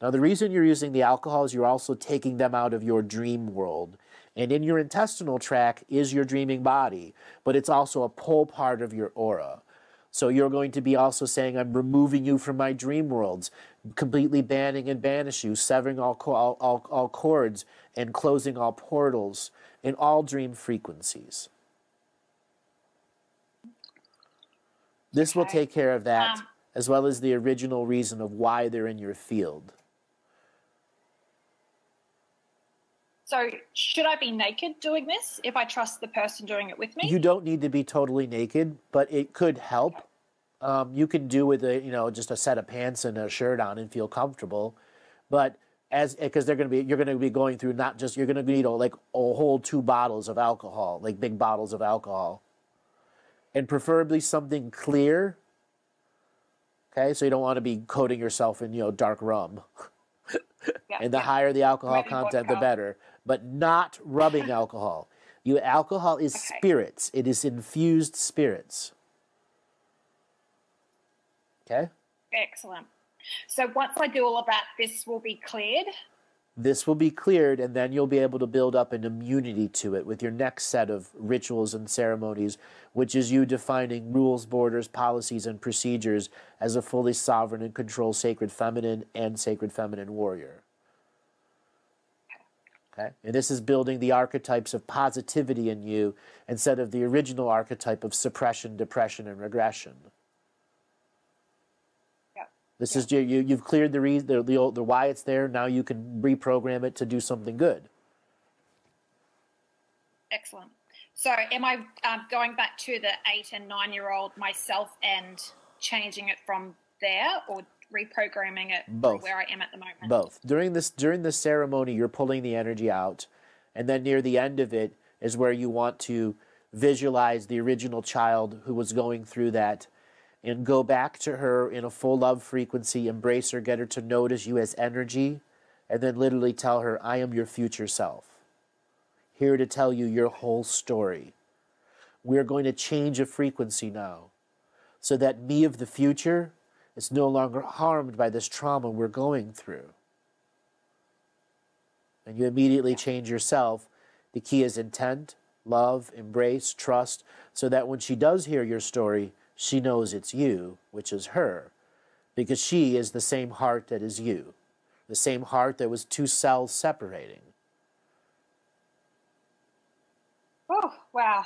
Now, the reason you're using the alcohol is you're also taking them out of your dream world. And in your intestinal tract is your dreaming body, but it's also a pull part of your aura. So you're going to be also saying, I'm removing you from my dream worlds, completely banning and banish you, severing all cords and closing all portals in all dream frequencies. This will take care of that, as well as the original reason of why they're in your field. So should I be naked doing this if I trust the person doing it with me? You don't need to be totally naked, but it could help. You can do with just a set of pants and a shirt on and feel comfortable, but because you're going to be going through you're going to need a whole 2 bottles of alcohol, like big bottles of alcohol, and preferably something clear. Okay, so you don't want to be coating yourself in dark rum. Yeah, and the higher the alcohol content, the better. but not rubbing alcohol. Alcohol is spirits. It is infused spirits. Okay? Excellent. So once I do all of that, this will be cleared? This will be cleared, and then you'll be able to build up an immunity to it with your next set of rituals and ceremonies, which is you defining rules, borders, policies, and procedures as a fully sovereign and controlled sacred feminine and sacred feminine warrior. Okay? And this is building the archetypes of positivity in you instead of the original archetype of suppression, depression, and regression. This is you've cleared the why it's there. Now you can reprogram it to do something good. Excellent. So am I going back to the 8 and 9-year-old myself and changing it from there, or reprogramming it from where I am at the moment? Both. During this ceremony, you're pulling the energy out, and then near the end of it is where you want to visualize the original child who was going through that, and go back to her in a full love frequency, embrace her, get her to notice you as energy, and then literally tell her, I am your future self, here to tell you your whole story. We're going to change a frequency now, so that me of the future is no longer harmed by this trauma we're going through. And you immediately change yourself. The key is intent, love, embrace, trust, so that when she does hear your story, she knows it's you, which is her, because she is the same heart that is you, the same heart that was 2 cells separating. Oh, wow.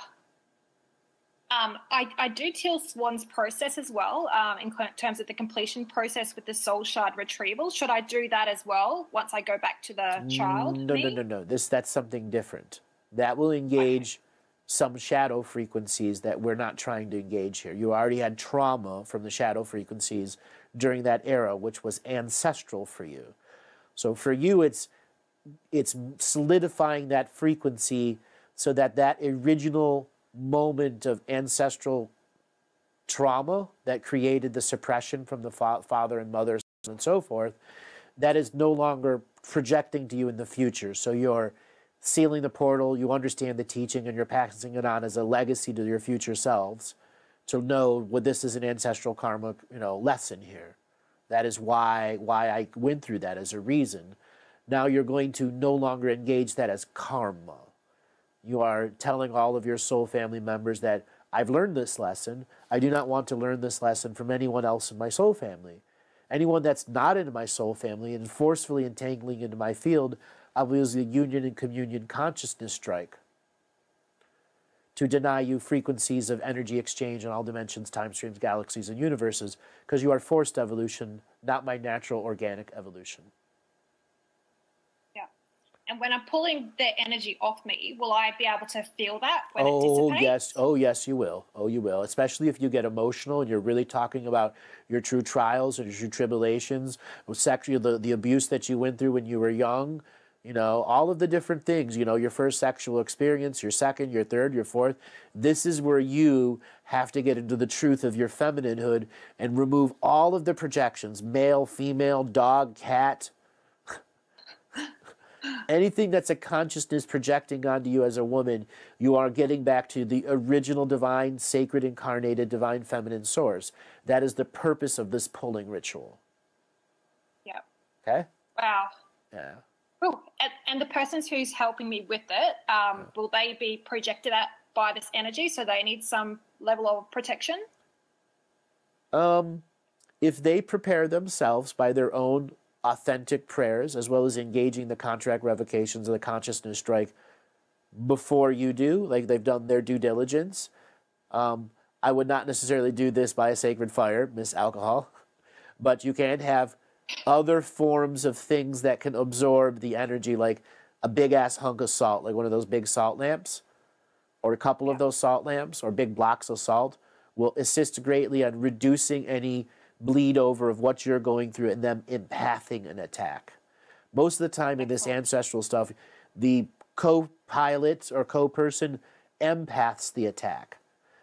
I do Teal Swan's process as well, in terms of the completion process with the soul shard retrieval. Should I do that as well once I go back to the child? No. That's something different. That will engage some shadow frequencies that we're not trying to engage here. You already had trauma from the shadow frequencies during that era, which was ancestral for you. So for you, it's solidifying that frequency so that that original moment of ancestral trauma that created the suppression from the father and mother and so forth, that is no longer projecting to you in the future. So you're sealing the portal, you understand the teaching, and you're passing it on as a legacy to your future selves to know what this is an ancestral karma, lesson here. That is why I went through that as a reason. Now you're going to no longer engage that as karma. You are telling all of your soul family members that I've learned this lesson. I do not want to learn this lesson from anyone else in my soul family. Anyone that's not in my soul family and forcefully entangling into my field, I will use the union and communion consciousness strike to deny you frequencies of energy exchange in all dimensions, time streams, galaxies, and universes, because you are forced evolution, not my natural organic evolution. Yeah. And when I'm pulling the energy off me, will I be able to feel that when it dissipates? Oh, yes, you will. Oh, you will. Especially if you get emotional and you're really talking about your true trials and your true tribulations, the abuse that you went through when you were young, all of the different things, your first sexual experience, your second, your third, your fourth. This is where you have to get into the truth of your femininehood and remove all of the projections, male, female, dog, cat, anything that's a consciousness projecting onto you as a woman. You are getting back to the original divine, sacred, incarnated, divine feminine source. That is the purpose of this pulling ritual. Yeah. Okay? Wow. Yeah. Cool. And the persons who's helping me with it, will they be projected at by this energy, so they need some level of protection? If they prepare themselves by their own authentic prayers, as well as engaging the contract revocations of the consciousness strike before you do, like they've done their due diligence, I would not necessarily do this by a sacred fire, Miss Alcohol, but you can have other forms of things that can absorb the energy, like a big-ass hunk of salt, like one of those big salt lamps, or a couple of those salt lamps, or big blocks of salt, will assist greatly on reducing any bleed over of what you're going through and them empathing an attack. Most of the time in this ancestral stuff, the co-pilot or co-person empaths the attack,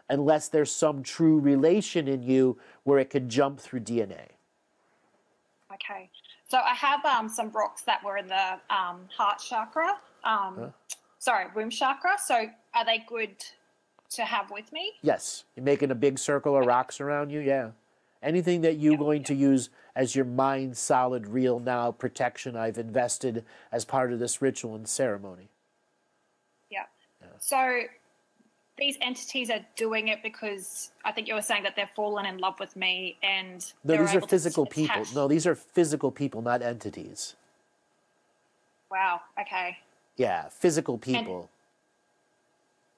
unless there's some true relation in you where it could jump through DNA. Okay. So I have some rocks that were in the heart chakra, womb chakra. So are they good to have with me? Yes. You're making a big circle of rocks around you, yeah. Anything that you're going to use as your mind solid, real now protection I've invested as part of this ritual and ceremony. Yeah. So these entities are doing it because I think you were saying that they've fallen in love with me and no, these are physical people. No, these are physical people, not entities. Wow. Okay. Yeah, physical people. And,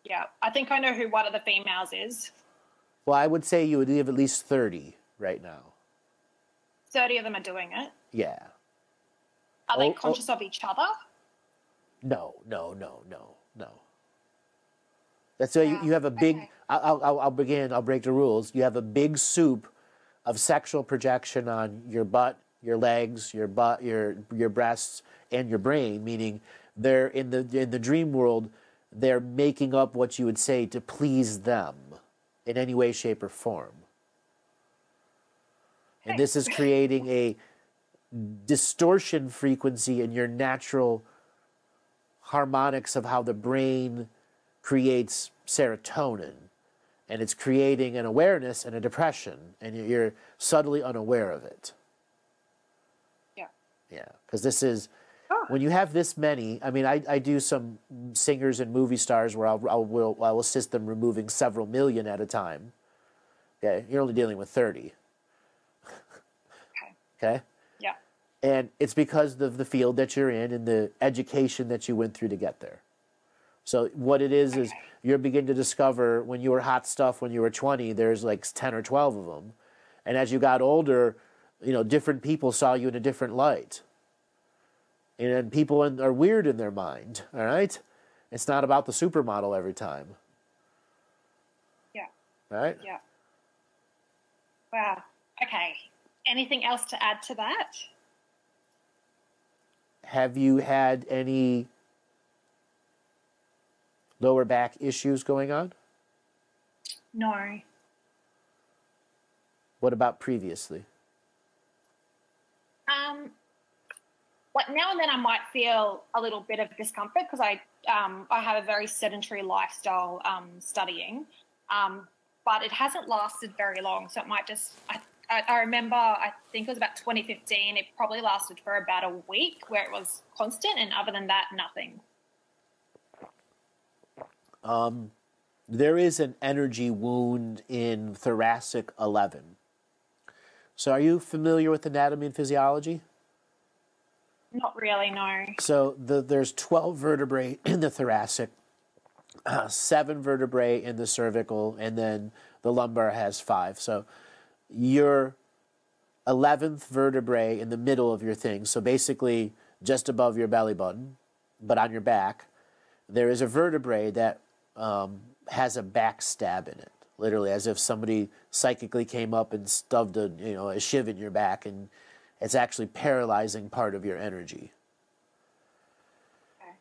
yeah, I think I know who one of the females is. Well, I would say you would have at least 30 right now. 30 of them are doing it? Yeah. Are they conscious of each other? No. That's why you have a big. Okay. I'll break the rules. You have a big soup of sexual projection on your butt, your legs, your breasts, and your brain. Meaning, they're in the dream world. They're making up what you would say to please them, in any way, shape, or form. And this is creating a distortion frequency in your natural harmonics of how the brain creates serotonin. And it's creating an awareness and a depression, and you're subtly unaware of it. Yeah. Yeah, because this is, when you have this many, I mean, I do some singers and movie stars where I'll assist them removing several million at a time. Okay, you're only dealing with 30. Okay? Yeah. And it's because of the field that you're in and the education that you went through to get there. So what it is you're beginning to discover when you were hot stuff when you were 20, there's like 10 or 12 of them. And as you got older, different people saw you in a different light. And people are weird in their mind, all right? It's not about the supermodel every time. Yeah. Right? Yeah. Wow. Okay. Anything else to add to that? Have you had any lower back issues going on? No. What about previously? Like now and then I might feel a little bit of discomfort because I have a very sedentary lifestyle studying, but it hasn't lasted very long. So it might just, I remember, I think it was about 2015, it probably lasted for about a week where it was constant, and other than that, nothing. There is an energy wound in thoracic 11. So are you familiar with anatomy and physiology? Not really, no. So there's 12 vertebrae in the thoracic, 7 vertebrae in the cervical, and then the lumbar has 5. So your 11th vertebrae in the middle of your thing, so basically just above your belly button, but on your back, there is a vertebrae that has a back stab in it, literally as if somebody psychically came up and stubbed a shiv in your back, and it's actually paralyzing part of your energy. Okay.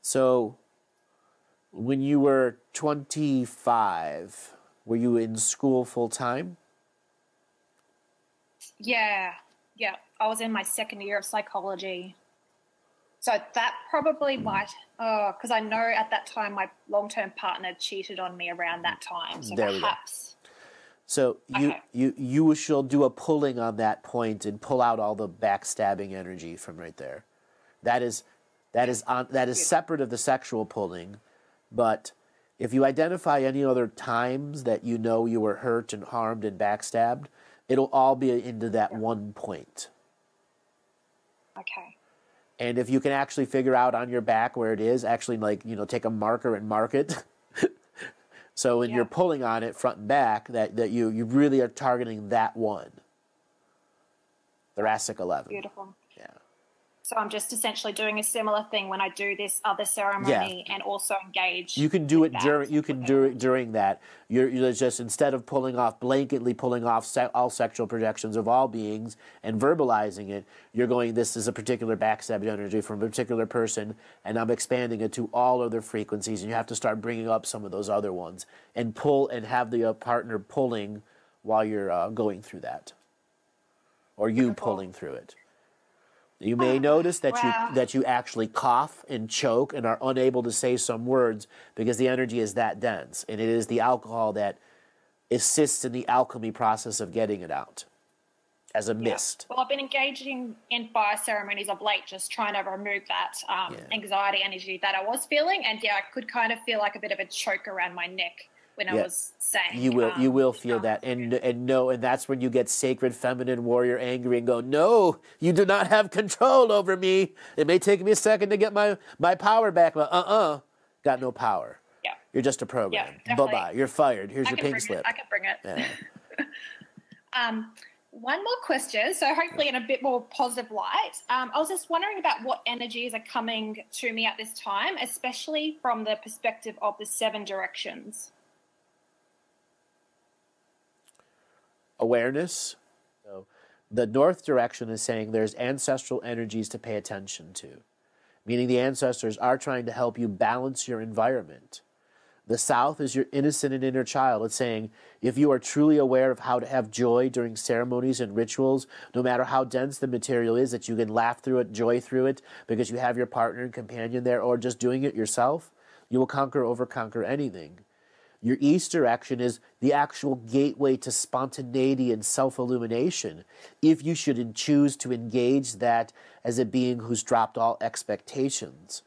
So, when you were 25, were you in school full time? Yeah. I was in my second year of psychology. So that probably might, because I know at that time my long-term partner cheated on me around that time. So there perhaps. So you shall do a pulling on that point and pull out all the backstabbing energy from right there. That is separate of the sexual pulling, but if you identify any other times that you know you were hurt and harmed and backstabbed, it'll all be into that one point. Okay. And if you can actually figure out on your back where it is, actually take a marker and mark it. So when you're pulling on it front and back, that you really are targeting that one. Thoracic 11. Beautiful. Yeah. So I'm just essentially doing a similar thing when I do this other ceremony and also engage. You can do it during. You can do it during that. You're just, instead of blanketly pulling off all sexual projections of all beings and verbalizing it, you're going, this is a particular backstabbing energy from a particular person, and I'm expanding it to all other frequencies, and you have to start bringing up some of those other ones and pull and have the partner pulling while you're going through that, or you Wonderful. pulling through it. You may notice that Wow. you actually cough and choke and are unable to say some words because the energy is that dense, and it is the alcohol that assists in the alchemy process of getting it out as a mist. Well, I've been engaging in fire ceremonies of late, just trying to remove that anxiety energy that I was feeling, and I could kind of feel like a bit of a choke around my neck when I was saying. You will feel that, and that's when you get sacred feminine warrior angry and go, no, you do not have control over me. It may take me a second to get my power back, but got no power. Yeah, you're just a program. Yeah, bye-bye. You're fired. Here's your pink slip. I can bring it. Yeah. One more question, so hopefully in a bit more positive light. I was just wondering about what energies are coming to me at this time, especially from the perspective of the 7 directions. Awareness. So the north direction is saying there's ancestral energies to pay attention to, meaning the ancestors are trying to help you balance your environment. The south is your innocent and inner child. It's saying if you are truly aware of how to have joy during ceremonies and rituals, no matter how dense the material is, that you can laugh through it, joy through it, because you have your partner and companion there, or just doing it yourself, you will overconquer anything. Your east direction is the actual gateway to spontaneity and self-illumination, if you should choose to engage that as a being who's dropped all expectations.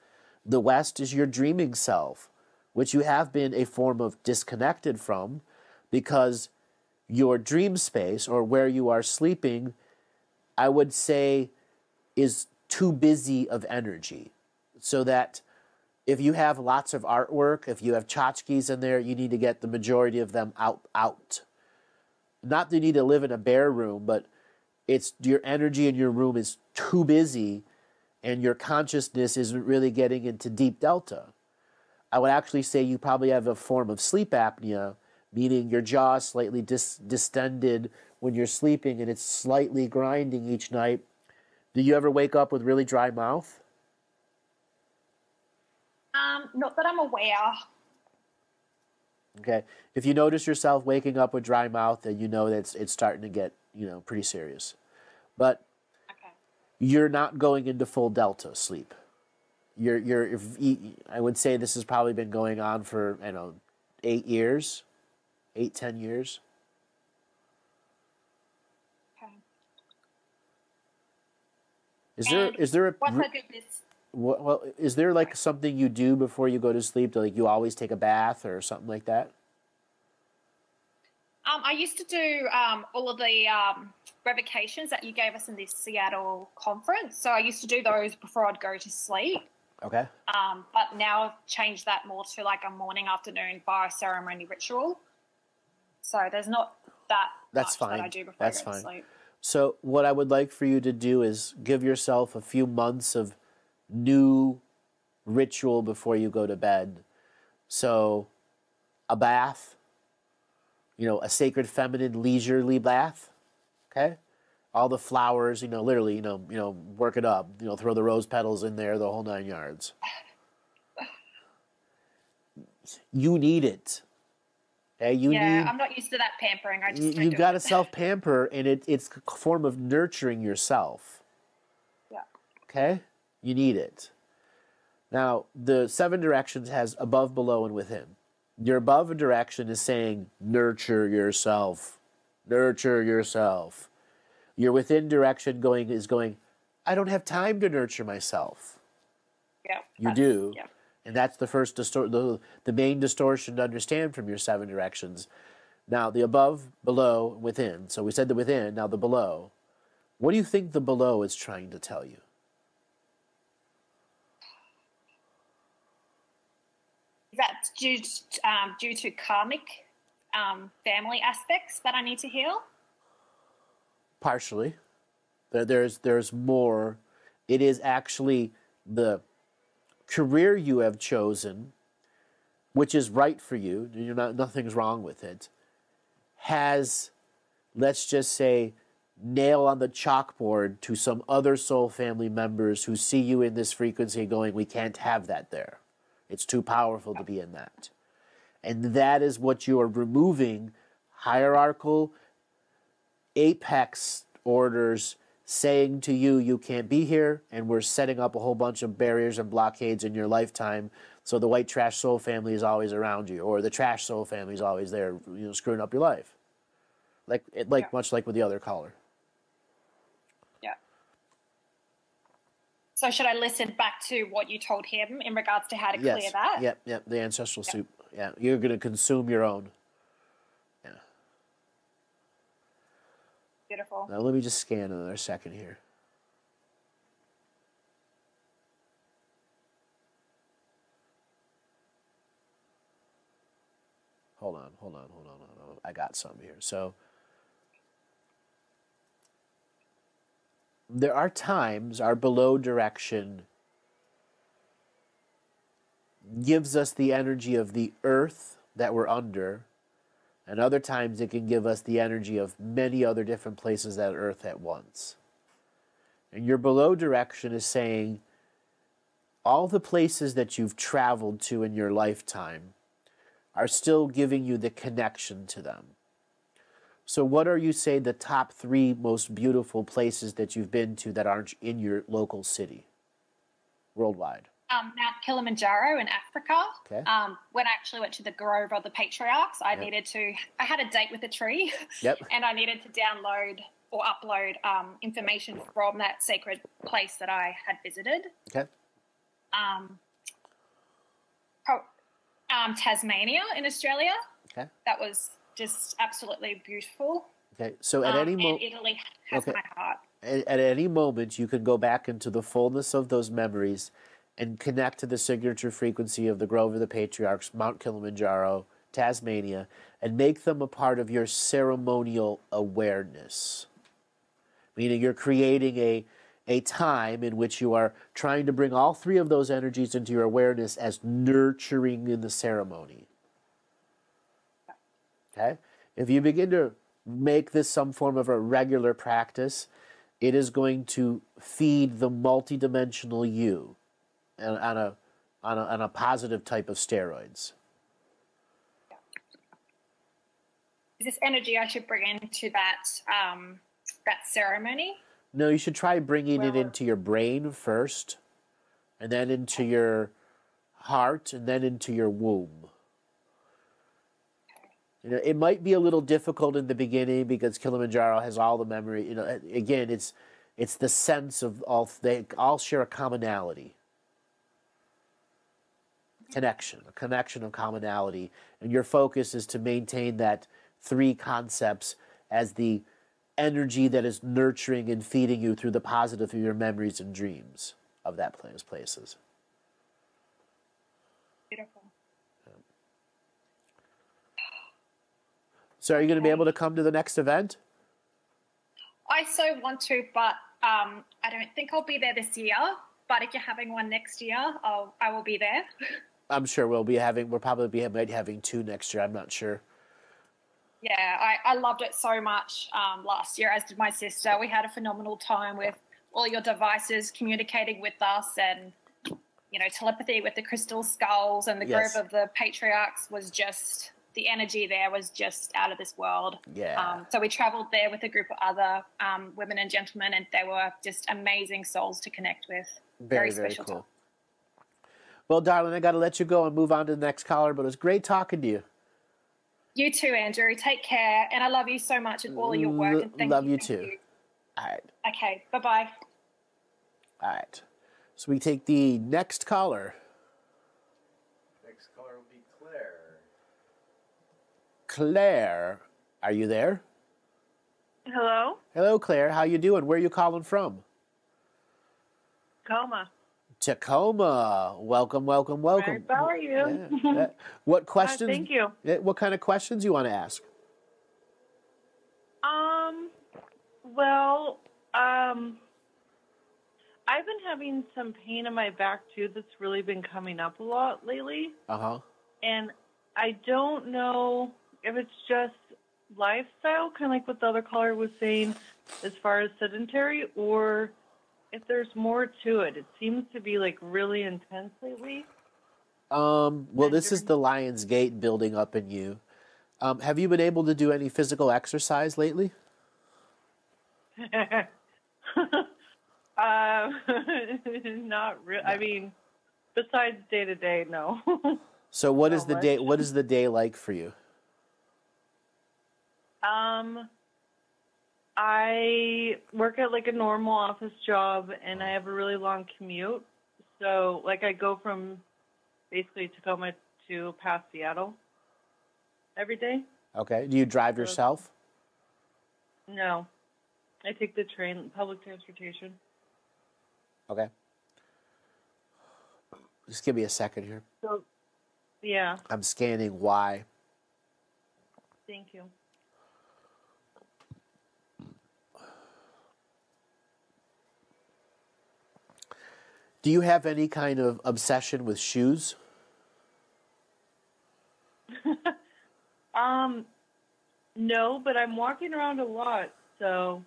The west is your dreaming self, which you have been a form of disconnected from because your dream space, or where you are sleeping, I would say is too busy of energy. So that if you have lots of artwork, if you have tchotchkes in there, you need to get the majority of them out. Not that you need to live in a bare room, but it's your energy in your room is too busy and your consciousness isn't really getting into deep delta. I would actually say you probably have a form of sleep apnea, meaning your jaw is slightly distended when you're sleeping and it's slightly grinding each night. Do you ever wake up with really dry mouth? Not that I'm aware. Okay. If you notice yourself waking up with dry mouth, then you know that it's starting to get, pretty serious. But you're not going into full delta sleep. I would say this has probably been going on for, 10 years. Okay. Is there a once I do this, well, is there like something you do before you go to sleep? Like you always take a bath or something like that? I used to do all of the revocations that you gave us in this Seattle conference. So I used to do those before I'd go to sleep. Okay. But now I've changed that more to like a morning, afternoon fire ceremony ritual. So there's not that much that I do before I go to sleep. So what I would like for you to do is give yourself a few months of new ritual before you go to bed. So a bath, a sacred feminine leisurely bath. Okay? All the flowers, literally, work it up, throw the rose petals in there, the whole 9 yards. You need it. Okay? I'm not used to that pampering. You got to self-pamper, and it's a form of nurturing yourself. Yeah. Okay? You need it. Now, the 7 directions has above, below, and within. Your above direction is saying, nurture yourself. Nurture yourself. Your within direction is going, I don't have time to nurture myself. Yeah. You do. Yeah. And that's the first the main distortion to understand from your 7 directions. Now, the above, below, within. So we said the within, now the below. What do you think the below is trying to tell you? Is that due to karmic family aspects that I need to heal? Partially. There's more. It is actually the career you have chosen, which is right for you. Nothing's wrong with it. Has, let's just say, nail on the chalkboard to some other soul family members who see you in this frequency going, we can't have that there. It's too powerful to be in that. And that is what you are removing, hierarchical, apex orders saying to you, you can't be here, and we're setting up a whole bunch of barriers and blockades in your lifetime, so the white trash soul family is always around you, or the trash soul family is always there, you know, screwing up your life. Much like with the other caller. Yeah. So should I listen back to what you told him in regards to how to clear that? Yep, the ancestral soup. Yeah, you're going to consume your own. Yeah. Beautiful. Now let me just scan another second here. Hold on. I got some here. So there are times our below direction gives us the energy of the earth that we're under, and other times it can give us the energy of many other different places that earth at once. And your below direction is saying all the places that you've traveled to in your lifetime are still giving you the connection to them. So what are you saying the top 3 most beautiful places that you've been to that aren't in your local city, worldwide? Mount Kilimanjaro in Africa. Okay. When I actually went to the Grove of the Patriarchs, I had a date with a tree. Yep. And I needed to download or upload information from that sacred place that I had visited. Okay. Tasmania in Australia. Okay. That was just absolutely beautiful. Okay. So at any moment, Italy has my heart. At any moment, you can go back into the fullness of those memories and connect to the signature frequency of the Grove of the Patriarchs, Mount Kilimanjaro, Tasmania, and make them a part of your ceremonial awareness. Meaning you're creating a time in which you are trying to bring all 3 of those energies into your awareness as nurturing in the ceremony. Okay? If you begin to make this some form of a regular practice, it is going to feed the multidimensional you on a positive type of steroids. Is this energy I should bring into that ceremony? No, you should try bringing it into your brain first, and then into your heart, and then into your womb. You know, it might be a little difficult in the beginning because Kilimanjaro has all the memory. You know, again, it's the sense of all. They all share a commonality, a connection of commonality, and your focus is to maintain that 3 concepts as the energy that is nurturing and feeding you through the positive of your memories and dreams of that places. Beautiful. So are you going to be able to come to the next event? I so want to, but I don't think I'll be there this year. But if you're having one next year, I will be there. I'm sure we'll probably be having 2 next year. I'm not sure. Yeah, I loved it so much last year, as did my sister. We had a phenomenal time with all your devices communicating with us, and, you know, telepathy with the crystal skulls, and the Grove of the Patriarchs was just, the energy there was just out of this world. Yeah. So we traveled there with a group of other women and gentlemen, and they were just amazing souls to connect with. Very special cool. time. Well, darling, I got to let you go and move on to the next caller, but it was great talking to you. You too, Andrew. Take care. And I love you so much and all of your work. And thank love you. you too. All right. Okay. Bye-bye. All right. So we take the next caller. Next caller will be Claire. Claire, are you there? Hello? Hello, Claire. How you doing? Where are you calling from? Tacoma. Tacoma. Welcome. How are you? Yeah. What questions? Thank you. What kind of questions you want to ask? Well, I've been having some pain in my back too that's really been coming up a lot lately. Uh-huh. And I don't know if it's just lifestyle, kind of like what the other caller was saying as far as sedentary, or if there's more to it. It seems to be like really intense lately. Well, this is the Lion's Gate building up in you. Have you been able to do any physical exercise lately? Not really. I mean, besides day to day, no. So what is Not the much. day? What is the day like for you? I work at like a normal office job, and I have a really long commute. So, like, I go from basically Tacoma to past Seattle every day. Okay. Do you drive So- yourself? No, I take the train, public transportation. Okay. Just give me a second here. So, yeah, I'm scanning why. thank you. Do you have any kind of obsession with shoes? No, but I'm walking around a lot, so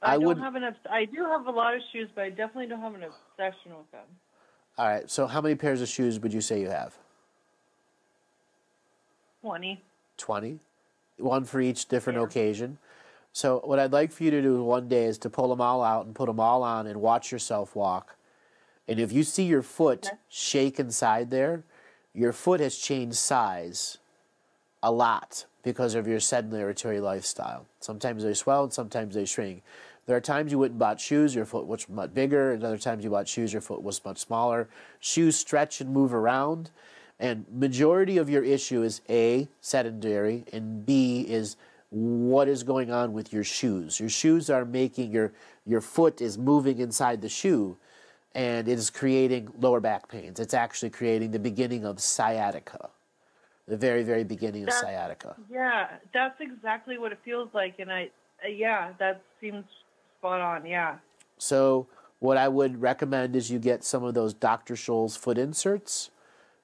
I don't would- have I do have a lot of shoes, but I definitely don't have an obsession with them. All right. So how many pairs of shoes would you say you have? 20. 20? One for each different Yeah. occasion. So what I'd like for you to do one day is to pull them all out and put them all on and watch yourself walk. And if you see your foot Okay. shake inside there, your foot has changed size a lot because of your sedentary lifestyle. Sometimes they swell and sometimes they shrink. There are times you went and bought shoes, your foot was much bigger, and other times you bought shoes, your foot was much smaller. Shoes stretch and move around, and majority of your issue is A, sedentary, and B is what is going on with your shoes. Your shoes are making your foot is moving inside the shoe, and it is creating lower back pains. It's actually creating the beginning of sciatica, the very, very beginning of sciatica. Yeah, that's exactly what it feels like, and yeah, that seems spot on. Yeah. So what I would recommend is you get some of those Dr. Scholl's foot inserts.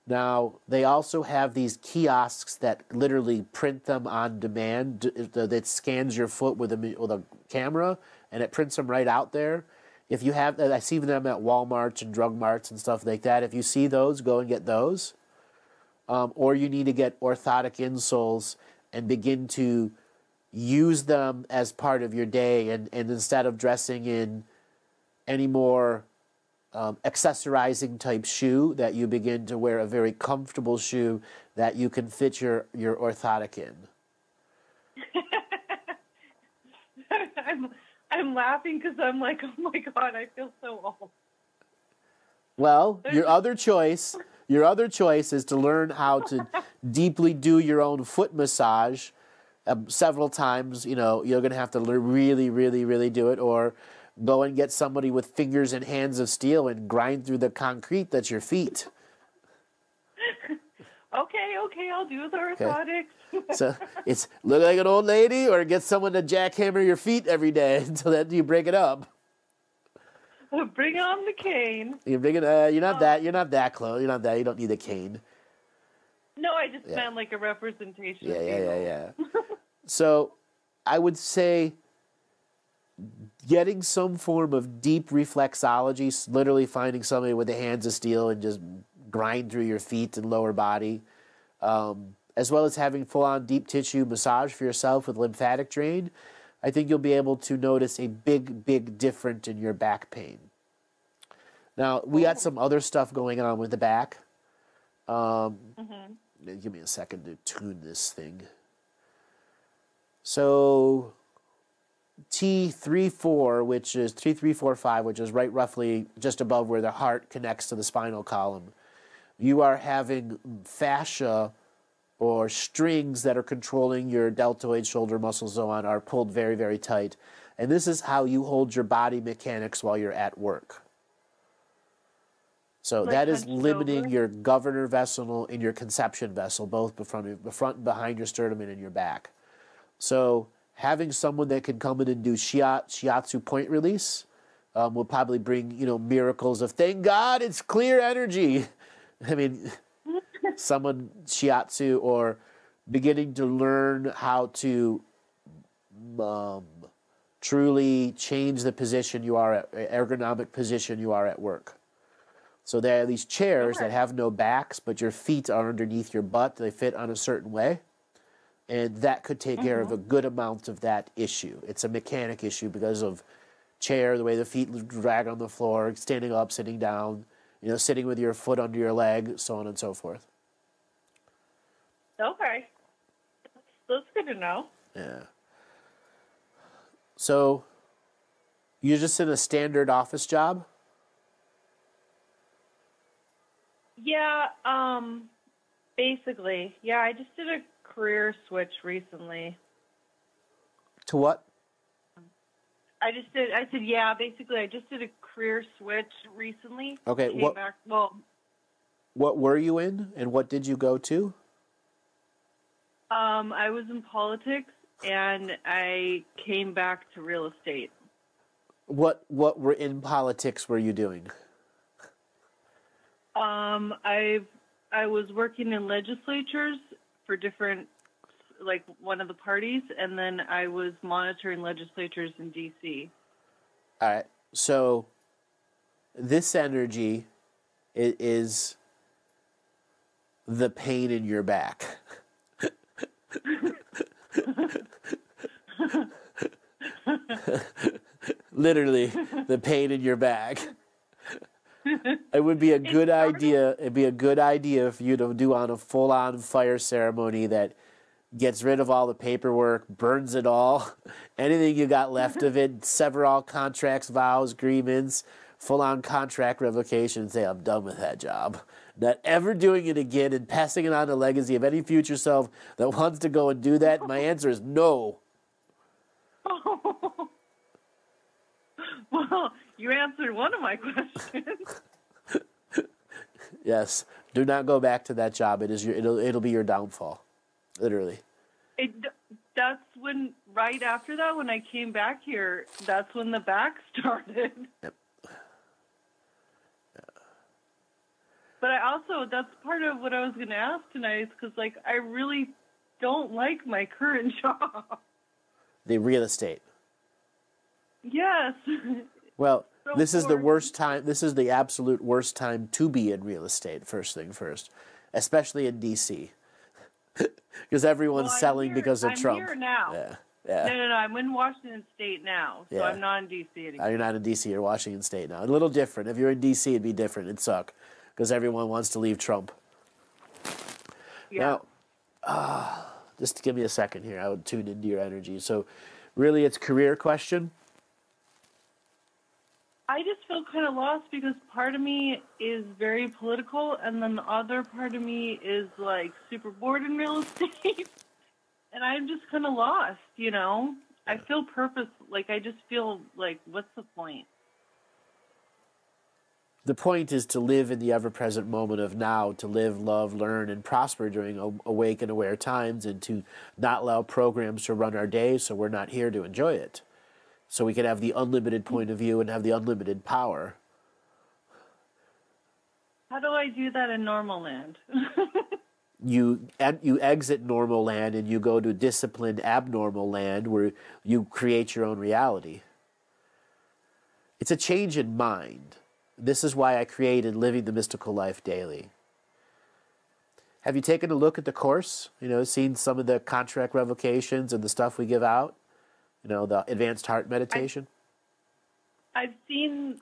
Now, they also have these kiosks that literally print them on demand, that scans your foot with a camera, and it prints them right out there. If you have, I see them at Walmart and drug marts and stuff like that. If you see those, go and get those. Or you need to get orthotic insoles and begin to use them as part of your day, and instead of dressing in any more accessorizing type shoe, that you begin to wear a very comfortable shoe that you can fit your orthotic in. I'm laughing because I'm like, oh my God, I feel so old. Well, your other choice is to learn how to deeply do your own foot massage several times. You know, you're going to have to really, really, really do it, or go and get somebody with fingers and hands of steel and grind through the concrete that's your feet. Okay, I'll do the orthotics. So it's look like an old lady, or get someone to jackhammer your feet every day until then you break it up. Bring on the cane. You're not that close. You're not that. You don't need a cane. No, I just meant like a representation. Yeah. So I would say getting some form of deep reflexology, literally finding somebody with the hands of steel and just grind through your feet and lower body, as well as having full-on deep tissue massage for yourself with lymphatic drain, I think you'll be able to notice a big, big difference in your back pain. Now, we got some other stuff going on with the back. Give me a second to tune this thing. So T34, which is 3345, which is right roughly just above where the heart connects to the spinal column, you are having fascia or strings that are controlling your deltoid shoulder muscles on are pulled very, very tight. And this is how you hold your body mechanics while you're at work. So Like that is hunched limiting over? your governor vessel and your conception vessel, both the front and behind your sternum and in your back. So having someone that can come in and do shiatsu point release will probably bring, miracles of, thank God it's clear energy. I mean, someone shiatsu, or beginning to learn how to truly change the position you are at, ergonomic position you are at work. So there are these chairs that have no backs, but your feet are underneath your butt. They fit on a certain way. And that could take care of a good amount of that issue. It's a mechanic issue because of chair, the way the feet drag on the floor, standing up, sitting down, you know, sitting with your foot under your leg, so on and so forth. Okay. That's good to know. Yeah. So, you're just in a standard office job? Yeah, basically. Yeah, I just did a career switch recently. To what? I said, yeah, basically, I just did a career switch recently. Okay, what were you in, and what did you go to? I was in politics, and I came back to real estate. What were in politics were you doing? I was working in legislatures for different, like one of the parties, and then I was monitoring legislatures in D.C. All right. So this energy is the pain in your back. Literally, the pain in your back. It would be a good idea. It'd be a good idea for you to do on a full-on fire ceremony that gets rid of all the paperwork, burns it all, anything you got left of it, sever all contracts, vows, agreements, full-on contract revocation, and say, I'm done with that job. Not ever doing it again and passing it on to legacy of any future self that wants to go and do that. My answer is no. Well, you answered one of my questions. Yes, do not go back to that job. It'll be your downfall, literally. That's when, right after that, when I came back here, that's when the back started. Yep. But that's part of what I was going to ask tonight, because, like, I really don't like my current job. The real estate. Yes. Well, So this is the worst time. This is the absolute worst time to be in real estate, first thing first. Especially in D.C. Because everyone's selling because of Trump. I'm here now. Yeah. No, I'm in Washington State now, so I'm not in D.C. anymore. You're not in D.C., you're Washington State now. A little different. If you're in D.C., it'd be different. It'd suck. Because everyone wants to leave Trump. Yeah. Now, just give me a second here. I would tune into your energy. So, really, it's career question? I just feel kind of lost because part of me is very political, and then the other part of me is, like, super bored in real estate. And I'm just kind of lost, you know? I feel I just feel like, what's the point? The point is to live in the ever-present moment of now, to live, love, learn, and prosper during awake and aware times, and to not allow programs to run our days so we're not here to enjoy it. So we can have the unlimited point of view and have the unlimited power. How do I do that in normal land? You exit normal land and you go to disciplined abnormal land where you create your own reality. It's a change in mind. This is why I created Living the Mystical Life Daily. Have you taken a look at the course? You know, seen some of the contract revocations and the stuff we give out? You know, the advanced heart meditation? I've seen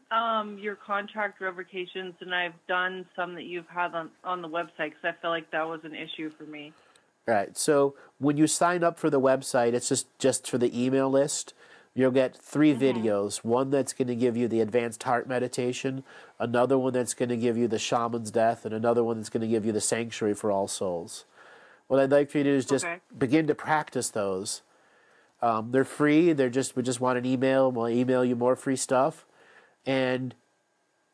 your contract revocations, and I've done some that you've had on the website because I feel like that was an issue for me. All right. So when you sign up for the website, it's just for the email list. You'll get 3 videos. One that's going to give you the advanced heart meditation, another one that's going to give you the shaman's death, and another one that's going to give you the sanctuary for all souls. What I'd like for you to do is just begin to practice those. They're free. We just want an email. We'll email you more free stuff. And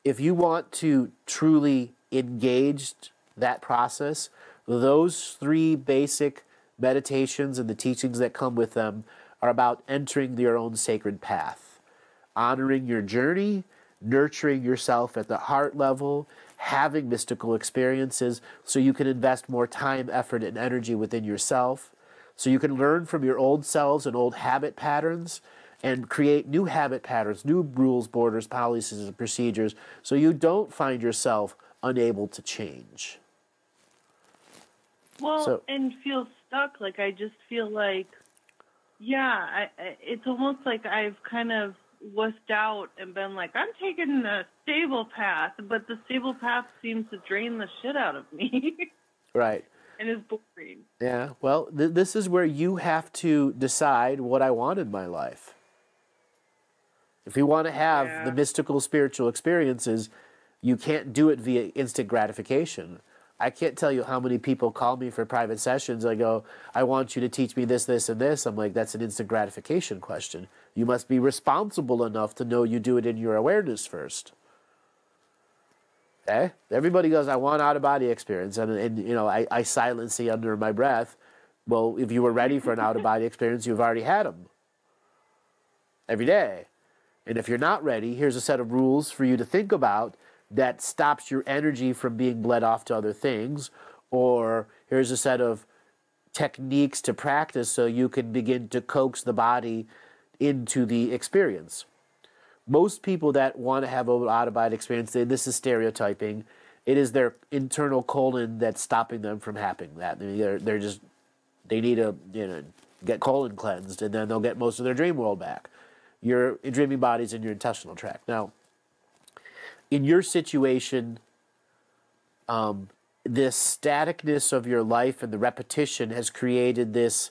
if you want to truly engage that process, those 3 basic meditations and the teachings that come with them are about entering your own sacred path, honoring your journey, nurturing yourself at the heart level, having mystical experiences so you can invest more time, effort, and energy within yourself, so you can learn from your old selves and old habit patterns and create new habit patterns, new rules, borders, policies, and procedures so you don't find yourself unable to change. Well, and feel stuck. Like, I just feel like, it's almost like I've kind of wussed out and been like, I'm taking the stable path, but the stable path seems to drain the shit out of me. Right. And is boring. Yeah. Well, this is where you have to decide what I want in my life. If you want to have the mystical spiritual experiences, you can't do it via instant gratification. I can't tell you how many people call me for private sessions. I go, I want you to teach me this, this, and this. I'm like, that's an instant gratification question. You must be responsible enough to know you do it in your awareness first. Okay? Everybody goes, I want out-of-body experience. And you know, I silence it under my breath. Well, if you were ready for an out-of-body experience, you've already had them. Every day. And if you're not ready, here's a set of rules for you to think about that stops your energy from being bled off to other things, or here's a set of techniques to practice so you can begin to coax the body into the experience. Most people that want to have an out-of-body experience, this is stereotyping, it is their internal colon that's stopping them from having that. They need to get colon cleansed, and then they'll get most of their dream world back. Your dreaming body's in your intestinal tract. Now, in your situation, this staticness of your life and the repetition has created this,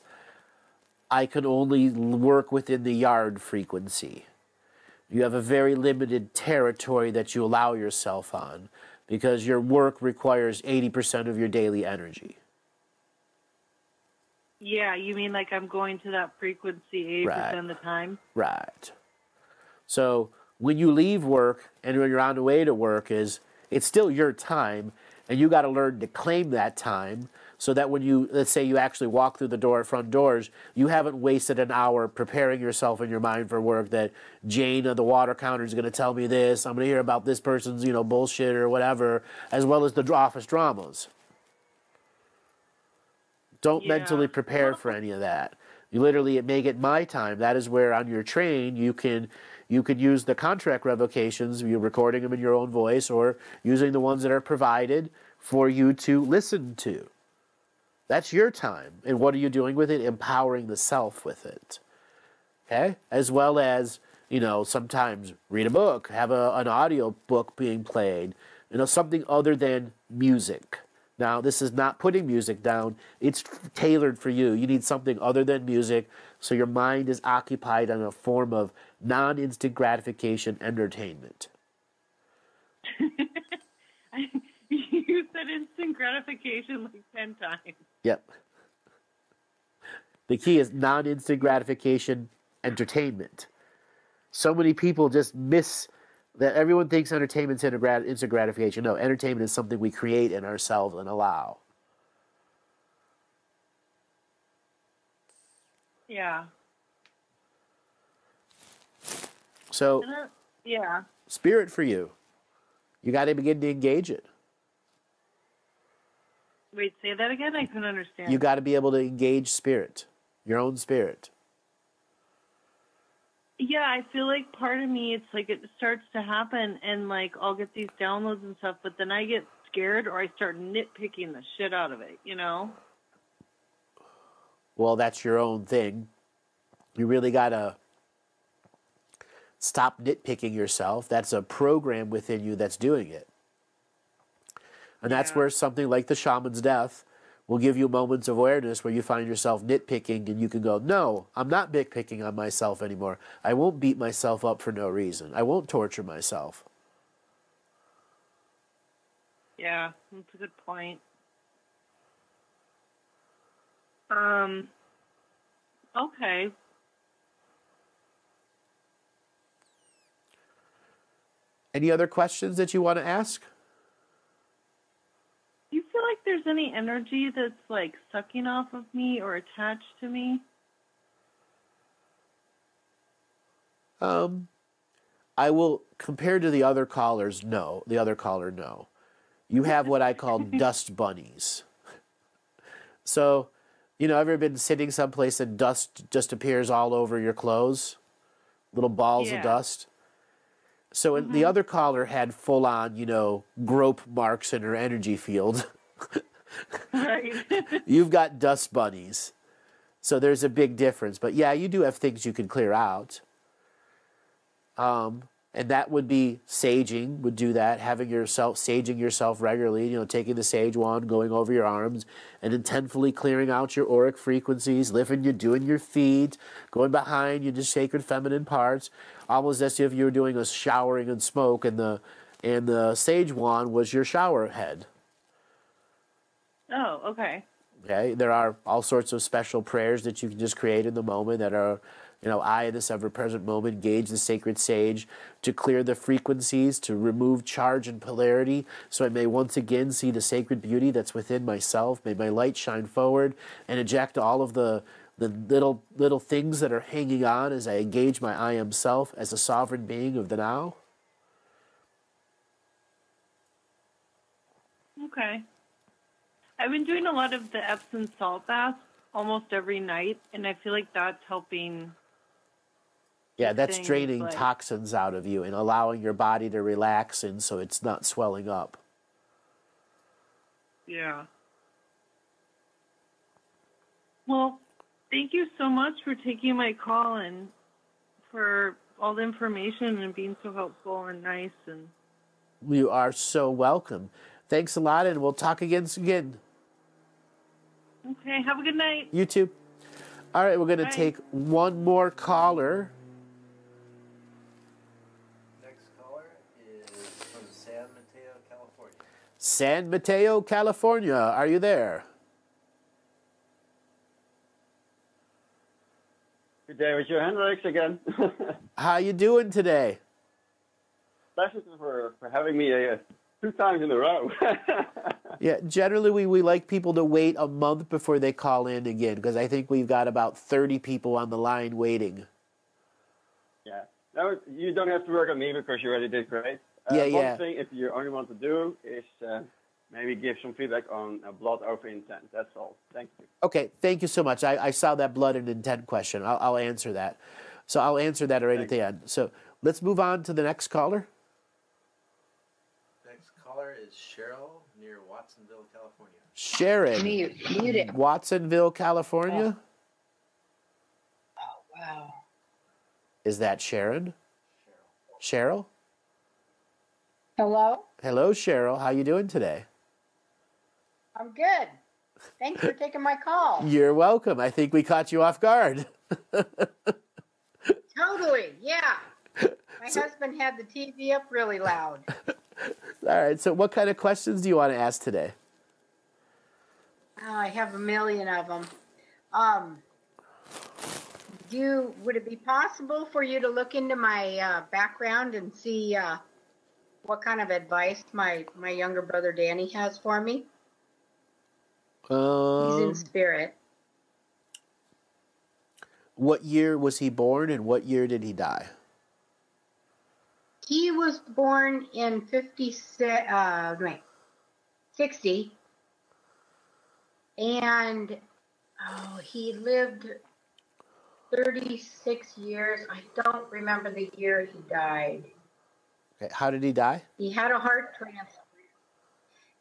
I can only work within the yard frequency. You have a very limited territory that you allow yourself on because your work requires 80% of your daily energy. Yeah, you mean like I'm going to that frequency 80% of the time? Right. So when you leave work and when you're on the way to work, it's still your time, and you got to learn to claim that time so that when you, let's say you actually walk through the front doors, you haven't wasted an hour preparing yourself in your mind for work that Jane at the water counter is going to tell me this, I'm going to hear about this person's, bullshit or whatever, as well as the office dramas. Don't mentally prepare for any of that. You literally make it my time. That is where on your train you can use the contract revocations, you're recording them in your own voice or using the ones that are provided for you to listen to. That's your time. And what are you doing with it? Empowering the self with it. Okay? As well as, sometimes read a book, have an audio book being played, something other than music. Now, this is not putting music down. It's tailored for you. You need something other than music so your mind is occupied on a form of non-instant gratification entertainment. You said instant gratification like 10 times. Yep. The key is non-instant gratification entertainment. So many people just miss that. Everyone thinks entertainment's instant gratification. No, entertainment is something we create in ourselves and allow. Yeah. So, yeah. Spirit for you. You got to begin to engage it. Wait, say that again? I couldn't understand. You got to be able to engage spirit, your own spirit. Yeah, I feel like part of me, it's like it starts to happen and like I'll get these downloads and stuff, but then I get scared or I start nitpicking the shit out of it, Well, that's your own thing. You really got to stop nitpicking yourself. That's a program within you that's doing it. And that's where something like the shaman's death will give you moments of awareness where you find yourself nitpicking and you can go, no, I'm not nitpicking on myself anymore. I won't beat myself up for no reason. I won't torture myself. Yeah, that's a good point. Okay. Any other questions that you want to ask? Do you feel like there's any energy that's like sucking off of me or attached to me? I will, compared to the other callers, no. The other caller, no. You have what I call dust bunnies. So, ever been sitting someplace and dust just appears all over your clothes? Little balls of dust? So the other caller had full-on, grope marks in her energy field. Right. You've got dust bunnies. So there's a big difference. But yeah, you do have things you can clear out. And that would be saging, would do that, saging yourself regularly, taking the sage wand, going over your arms, and intentfully clearing out your auric frequencies, doing your feet, going behind your sacred feminine parts, almost as if you were doing a showering in smoke, and the sage wand was your shower head. Oh, okay. Okay, there are all sorts of special prayers that you can just create in the moment that are, I, in this ever-present moment, engage the sacred sage to clear the frequencies, to remove charge and polarity, so I may once again see the sacred beauty that's within myself. May my light shine forward and eject all of the little things that are hanging on as I engage my I am self as a sovereign being of the now. Okay. I've been doing a lot of the Epsom salt bath almost every night, and I feel like that's helping. Yeah, that's draining toxins out of you and allowing your body to relax, and so it's not swelling up. Yeah. Well, thank you so much for taking my call and for all the information and being so helpful and nice. And you are so welcome. Thanks a lot, and we'll talk again. Okay, have a good night. You too. All right, we're going to take one more caller. Next caller is from San Mateo, California. San Mateo, California. Are you there? Good day with you, Hendrix, again. How you doing today? Pleasure for having me 2 times in a row. Yeah, generally we like people to wait a month before they call in again, because I think we've got about 30 people on the line waiting. Yeah. No, you don't have to work on me because you already did great. One thing, if you only want to do, is maybe give some feedback on blood over intent. That's all. Thank you. Okay, thank you so much. I saw that blood and intent question. I'll answer that. So I'll answer that right at the end. So let's move on to the next caller. Next caller is Cheryl near Watsonville, California. Sharon. Mute it. Watsonville, California. Oh, wow. Is that Sharon? Cheryl? Hello? Hello, Cheryl. How you doing today? I'm good. Thanks for taking my call. You're welcome. I think we caught you off guard. Totally, yeah. My husband had the TV up really loud. All right, so what kind of questions do you want to ask today? Oh, I have a million of them. Would it be possible for you to look into my background and see what kind of advice my younger brother Danny has for me? He's in spirit. What year was he born and what year did he die? He was born in 60, and he lived 36 years. I don't remember the year he died. Okay, how did he die? He had a heart transplant.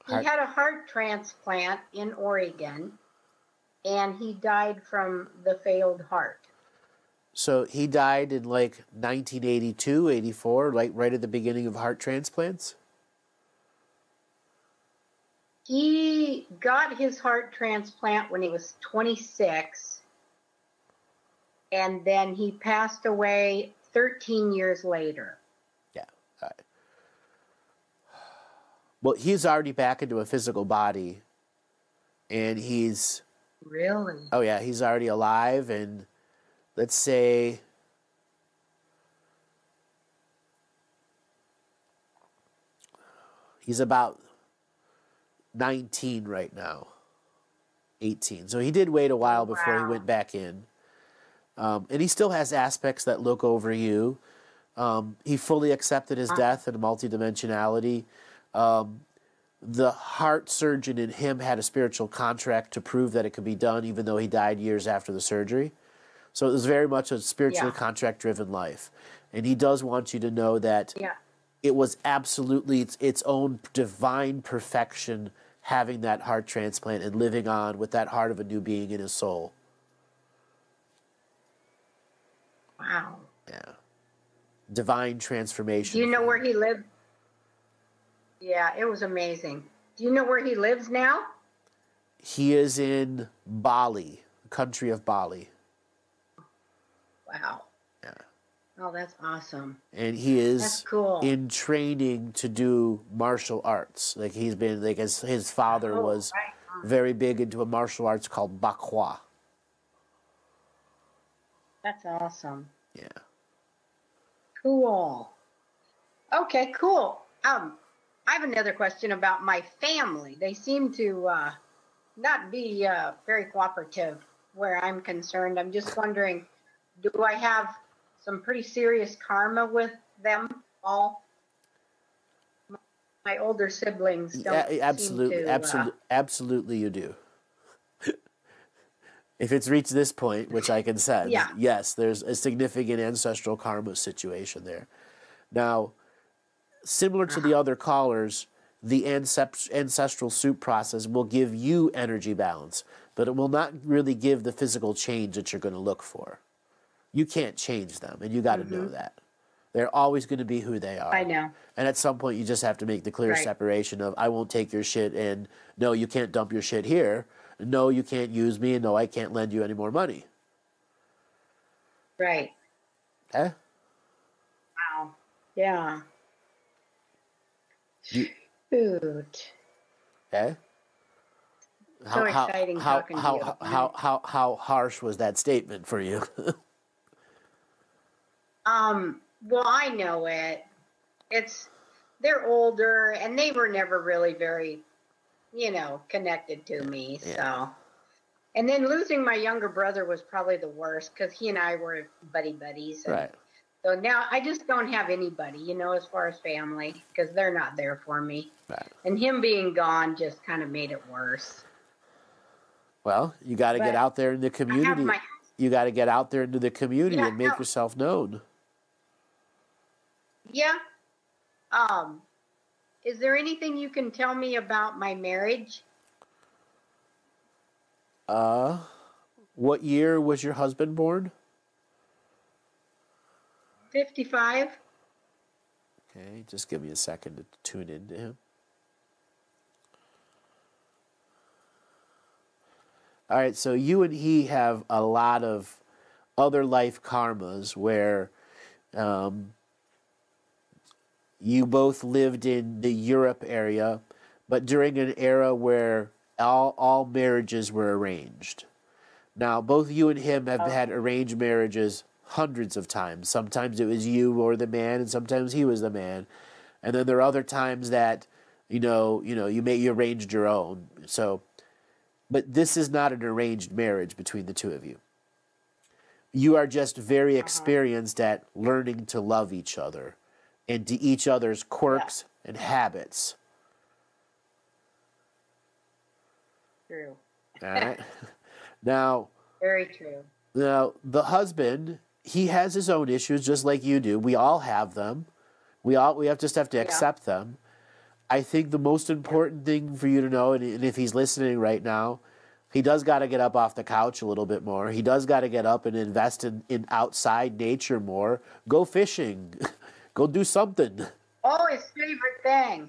He had a heart transplant in Oregon, and he died from the failed heart. So he died in like 1982, 84, like right at the beginning of heart transplants? He got his heart transplant when he was 26, and then he passed away 13 years later. Yeah. All right. Well, he's already back into a physical body, and he's... Really? Oh, yeah, he's already alive, and let's say... he's about 19 right now. 18. So he did wait a while before he went back in. And he still has aspects that look over you. He fully accepted his death and multidimensionality. The heart surgeon in him had a spiritual contract to prove that it could be done, even though he died years after the surgery. So it was very much a spiritually contract-driven life. And he does want you to know that it was absolutely its own divine perfection having that heart transplant and living on with that heart of a new being in his soul. Wow. Yeah. Divine transformation. Do you know where he lived? Yeah, it was amazing. Do you know where he lives now? He is in Bali, the country of Bali. Wow. Yeah. Oh, that's awesome. And he is that's cool. in training to do martial arts. Like he's been, like his father was very big into a martial arts called Bakwa. That's awesome. Yeah. Cool. Okay, cool. I have another question about my family. They seem to not be very cooperative where I'm concerned. I'm just wondering, do I have some pretty serious karma with them all? My older siblings don't absolutely, seem to, absolutely you do. If it's reached this point, which I can say, yes, there's a significant ancestral karma situation there. Now, similar to the other callers, the ancestral soup process will give you energy balance, but it will not really give the physical change that you're going to look for. You can't change them, and you got to know that. They're always going to be who they are. I know. And at some point, you just have to make the clear separation of, I won't take your shit, and no, you can't dump your shit here. No, you can't use me, and no, I can't lend you any more money. Right. Okay? Wow. Yeah. Shoot. Okay? So exciting talking to you. How harsh was that statement for you? Well, I know it. They're older, and they were never really very, connected to me. So, and then losing my younger brother was probably the worst because he and I were buddies. Right. So now I just don't have anybody, as far as family, because they're not there for me. Right. And him being gone just kind of made it worse. Well, you got to get out there in the community. You got to get out there into the community and make yourself known. Yeah. Is there anything you can tell me about my marriage? What year was your husband born? 55. Okay, just give me a second to tune into him. All right, so you and he have a lot of other life karmas where you both lived in the Europe area, but during an era where all marriages were arranged. Now, both you and him have had arranged marriages hundreds of times. Sometimes it was you or the man, and sometimes he was the man. And then there are other times that, you arranged your own. So, but this is not an arranged marriage between the two of you. You are just very experienced at learning to love each other and to each other's quirks and habits. True. All right. Now, very true. Now, the husband, he has his own issues just like you do. We all have them. We just have to accept them. I think the most important thing for you to know, and if he's listening right now, he does got to get up off the couch a little bit more. He does got to get up and invest in outside nature more. Go fishing. Go do something. Oh, his favorite thing.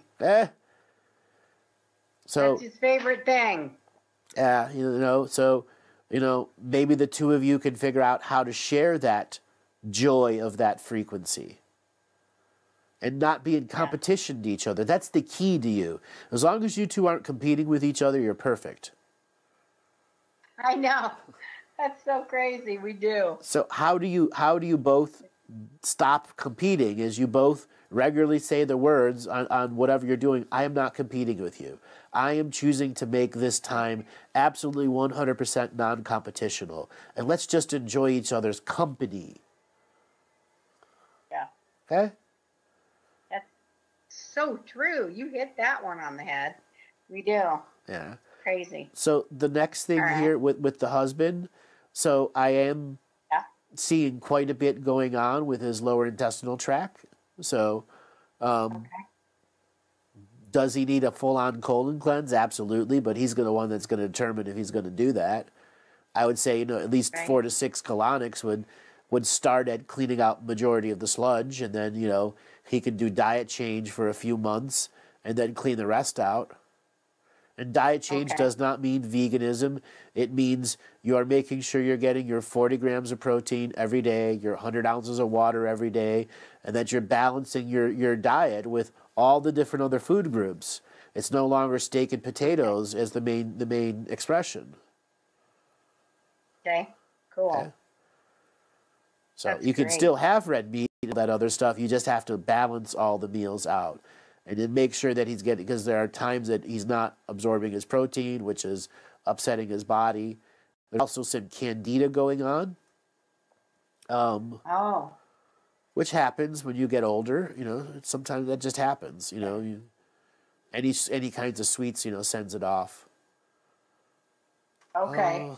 So that's his favorite thing. Yeah, maybe the two of you can figure out how to share that joy of that frequency and not be in competition to each other. That's the key to you. As long as you two aren't competing with each other, you're perfect. I know. That's so crazy. We do. So how do you both stop competing? Is you both regularly say the words on whatever you're doing, I am not competing with you. I am choosing to make this time absolutely 100% non-competitional. And let's just enjoy each other's company. Yeah. Okay? That's so true. You hit that one on the head. We do. Yeah. Crazy. So the next thing here with the husband, so I am seeing quite a bit going on with his lower intestinal tract. So don't Does he need a full-on colon cleanse? Absolutely, but he's the one that's going to determine if he's going to do that. I would say, at least 4 to 6 colonics would start at cleaning out majority of the sludge, and then, he could do diet change for a few months and then clean the rest out. And diet change does not mean veganism. It means you are making sure you're getting your 40 grams of protein every day, your 100 ounces of water every day, and that you're balancing your diet with all the different other food groups. It's no longer steak and potatoes as the main expression. Okay, cool. Okay. So that's you can still have red meat and that other stuff. You just have to balance all the meals out. And then make sure that he's getting, because there are times that he's not absorbing his protein, which is upsetting his body. There's also some candida going on. Which happens when you get older. Sometimes that just happens. Any kinds of sweets, sends it off. Okay.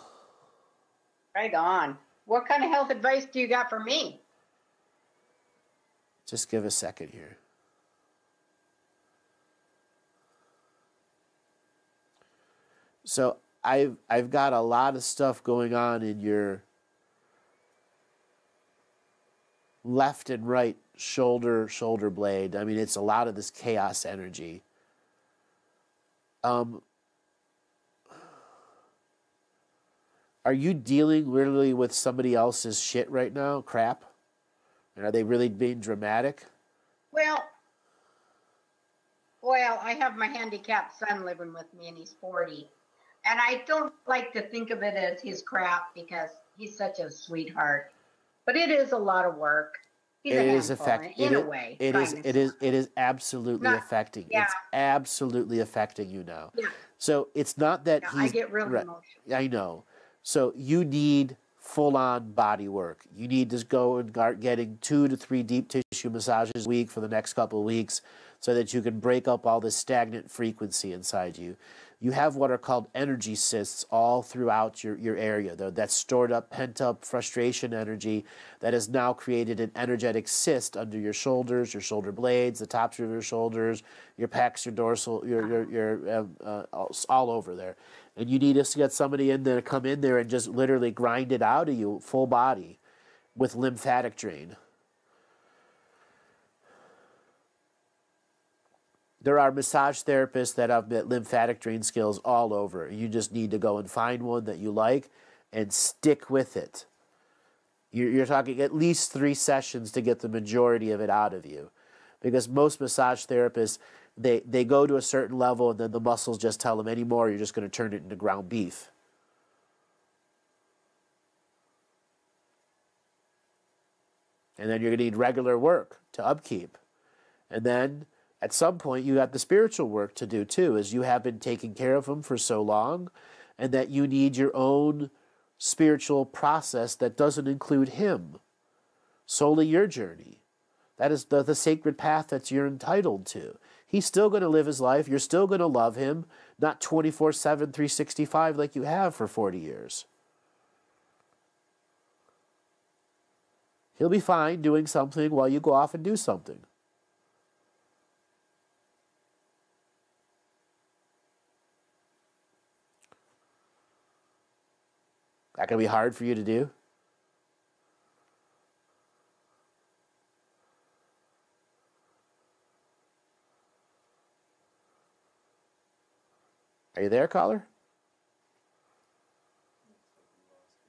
Right on. What kind of health advice do you got for me? Just give a second here. So I've got a lot of stuff going on in your left and right shoulder blade. I mean, it's a lot of this chaos energy. Are you dealing literally with somebody else's shit right now? Crap? And are they really being dramatic? Well, I have my handicapped son living with me, and he's 40. And I don't like to think of it as his crap because he's such a sweetheart. But it is a lot of work. He's a handful, in a way. It is absolutely affecting. Yeah. It's absolutely affecting you now. Yeah. So it's not that I get really emotional. I know. So you need full-on body work. You need to go and start getting 2 to 3 deep tissue massages a week for the next couple of weeks so that you can break up all this stagnant frequency inside you. You have what are called energy cysts all throughout your area. That's stored up, pent up frustration energy that has now created an energetic cyst under your shoulders, your shoulder blades, the tops of your shoulders, your pecs, your dorsal, all over there. And you need to get somebody in there to come in there and just literally grind it out of you, full body, with lymphatic drain. There are massage therapists that have lymphatic drain skills all over. You just need to go and find one that you like and stick with it. You're talking at least 3 sessions to get the majority of it out of you. Because most massage therapists, they go to a certain level and then the muscles just tell them anymore, you're just going to turn it into ground beef. And then you're going to need regular work to upkeep. And then at some point, you got the spiritual work to do, too, as you have been taking care of them for so long, and that you need your own spiritual process that doesn't include him. Solely your journey. That is the sacred path that you're entitled to. He's still going to live his life. You're still going to love him, not 24/7, 365 like you have for 40 years. He'll be fine doing something while you go off and do something. That going to be hard for you to do? Are you there, caller?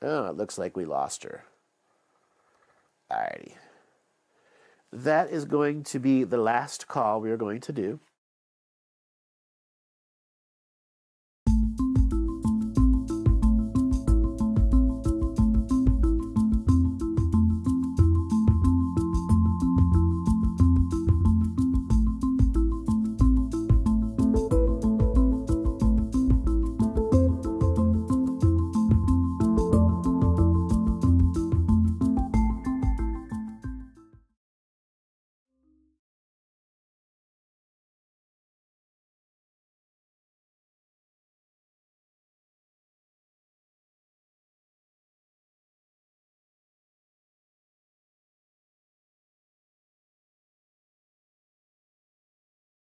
Oh, it looks like we lost her. Alrighty. That is going to be the last call we are going to do.